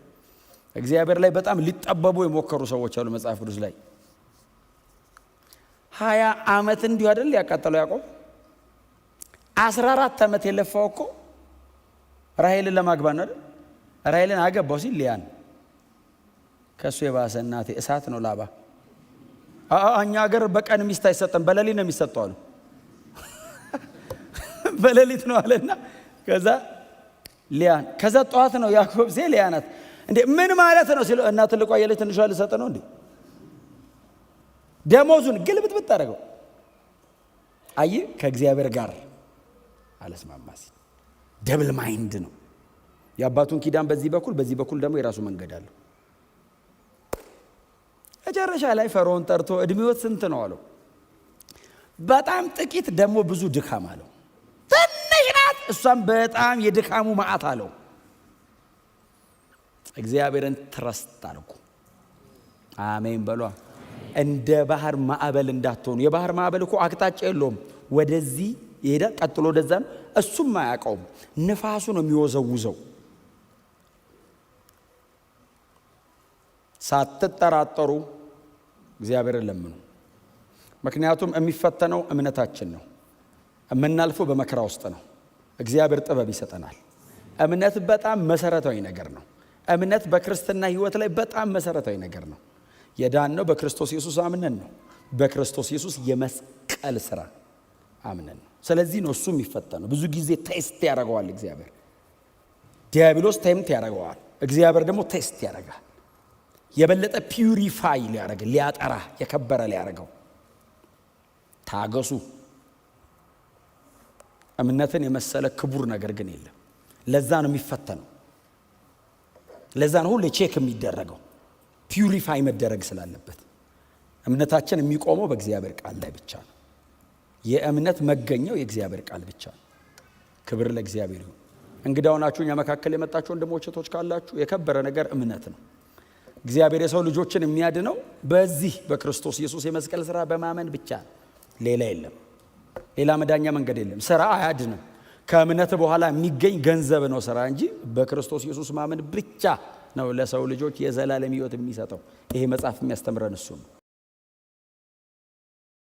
እግዚአብሔር ላይ በጣም ሊጠበቡ የሞከሩ ሰዎች አሉ መጽሐፍ ቅዱስ ላይ። 20 ዓመት እንዲሁ አይደል ያቃጠለው ያዕቆብ። 14 ዓመት የለፋው እኮ ራሔልን ለማግባት ነው አይደል? ራሔልን አገባው ሲል ሊያን ከሱ የባሰ እናቴ እሳት ነው ላባ። እኛ ሀገር በቀን ሚስት አይሰጠም፣ በሌሊት ነው የሚሰጠው አሉ። በሌሊት ነው አለና ከዛ ሊያን ከዛ ጠዋት ነው ያዕቆብ ሲል ሊያ ናት። እንዴ ምን ማለት ነው ሲል እና ትልቋ የለች ትንሿ ልሰጥ ነው እንዴ? ደሞዙን ግልብጥብጥ አደረገው። አይ ከእግዚአብሔር ጋር አለስማማ ሲል ደብል ማይንድ ነው። የአባቱን ኪዳን በዚህ በኩል ደግሞ የራሱ መንገድ አለው። መጨረሻ ላይ ፈርዖን ጠርቶ እድሜዎት ስንት ነው አለው። በጣም ጥቂት ደግሞ ብዙ ድካም አለው። ትንሽ ናት እሷም በጣም የድካሙ መዓት አለው። እግዚአብሔርን ትረስት አልኩ። አሜን በሏ። እንደ ባህር ማዕበል እንዳትሆኑ። የባህር ማዕበል እኮ አቅጣጫ የለውም። ወደዚህ ይሄዳል፣ ቀጥሎ ወደዛ ነው። እሱም አያውቀውም። ንፋሱ ነው የሚወዘውዘው። ሳትጠራጠሩ እግዚአብሔርን ለምኑ። ምክንያቱም የሚፈተነው እምነታችን ነው። የምናልፈው በመከራ ውስጥ ነው። እግዚአብሔር ጥበብ ይሰጠናል። እምነት በጣም መሰረታዊ ነገር ነው። እምነት በክርስትና ሕይወት ላይ በጣም መሰረታዊ ነገር ነው። የዳነው በክርስቶስ ኢየሱስ አምነን ነው። በክርስቶስ ኢየሱስ የመስቀል ስራ አምነን ነው። ስለዚህ ነው እሱ የሚፈተነው። ብዙ ጊዜ ቴስት ያደርገዋል እግዚአብሔር። ዲያብሎስ ቴምት ያደርገዋል፣ እግዚአብሔር ደግሞ ቴስት ያደርጋል። የበለጠ ፒዩሪፋይ ሊያደርግ ሊያጠራ የከበረ ሊያደርገው። ታገሱ። እምነትን የመሰለ ክቡር ነገር ግን የለም። ለዛ ነው የሚፈተነው። ለዛ ነው ሁሌ ቼክ የሚደረገው፣ ፒዩሪፋይ መደረግ ስላለበት። እምነታችን የሚቆመው በእግዚአብሔር ቃል ላይ ብቻ ነው። የእምነት መገኘው የእግዚአብሔር ቃል ብቻ ነው። ክብር ለእግዚአብሔር ይሁን። እንግዳው ናችሁ እኛ መካከል የመጣችሁ ወንድሞች እህቶች ካላችሁ የከበረ ነገር እምነት ነው። እግዚአብሔር የሰው ልጆችን የሚያድነው በዚህ በክርስቶስ ኢየሱስ የመስቀል ሥራ በማመን ብቻ፣ ሌላ የለም። ሌላ መዳኛ መንገድ የለም። ሥራ አያድንም። ከእምነት በኋላ የሚገኝ ገንዘብ ነው ሥራ እንጂ በክርስቶስ ኢየሱስ ማመን ብቻ ነው ለሰው ልጆች የዘላለም ሕይወት የሚሰጠው። ይሄ መጽሐፍ የሚያስተምረን እሱ ነው።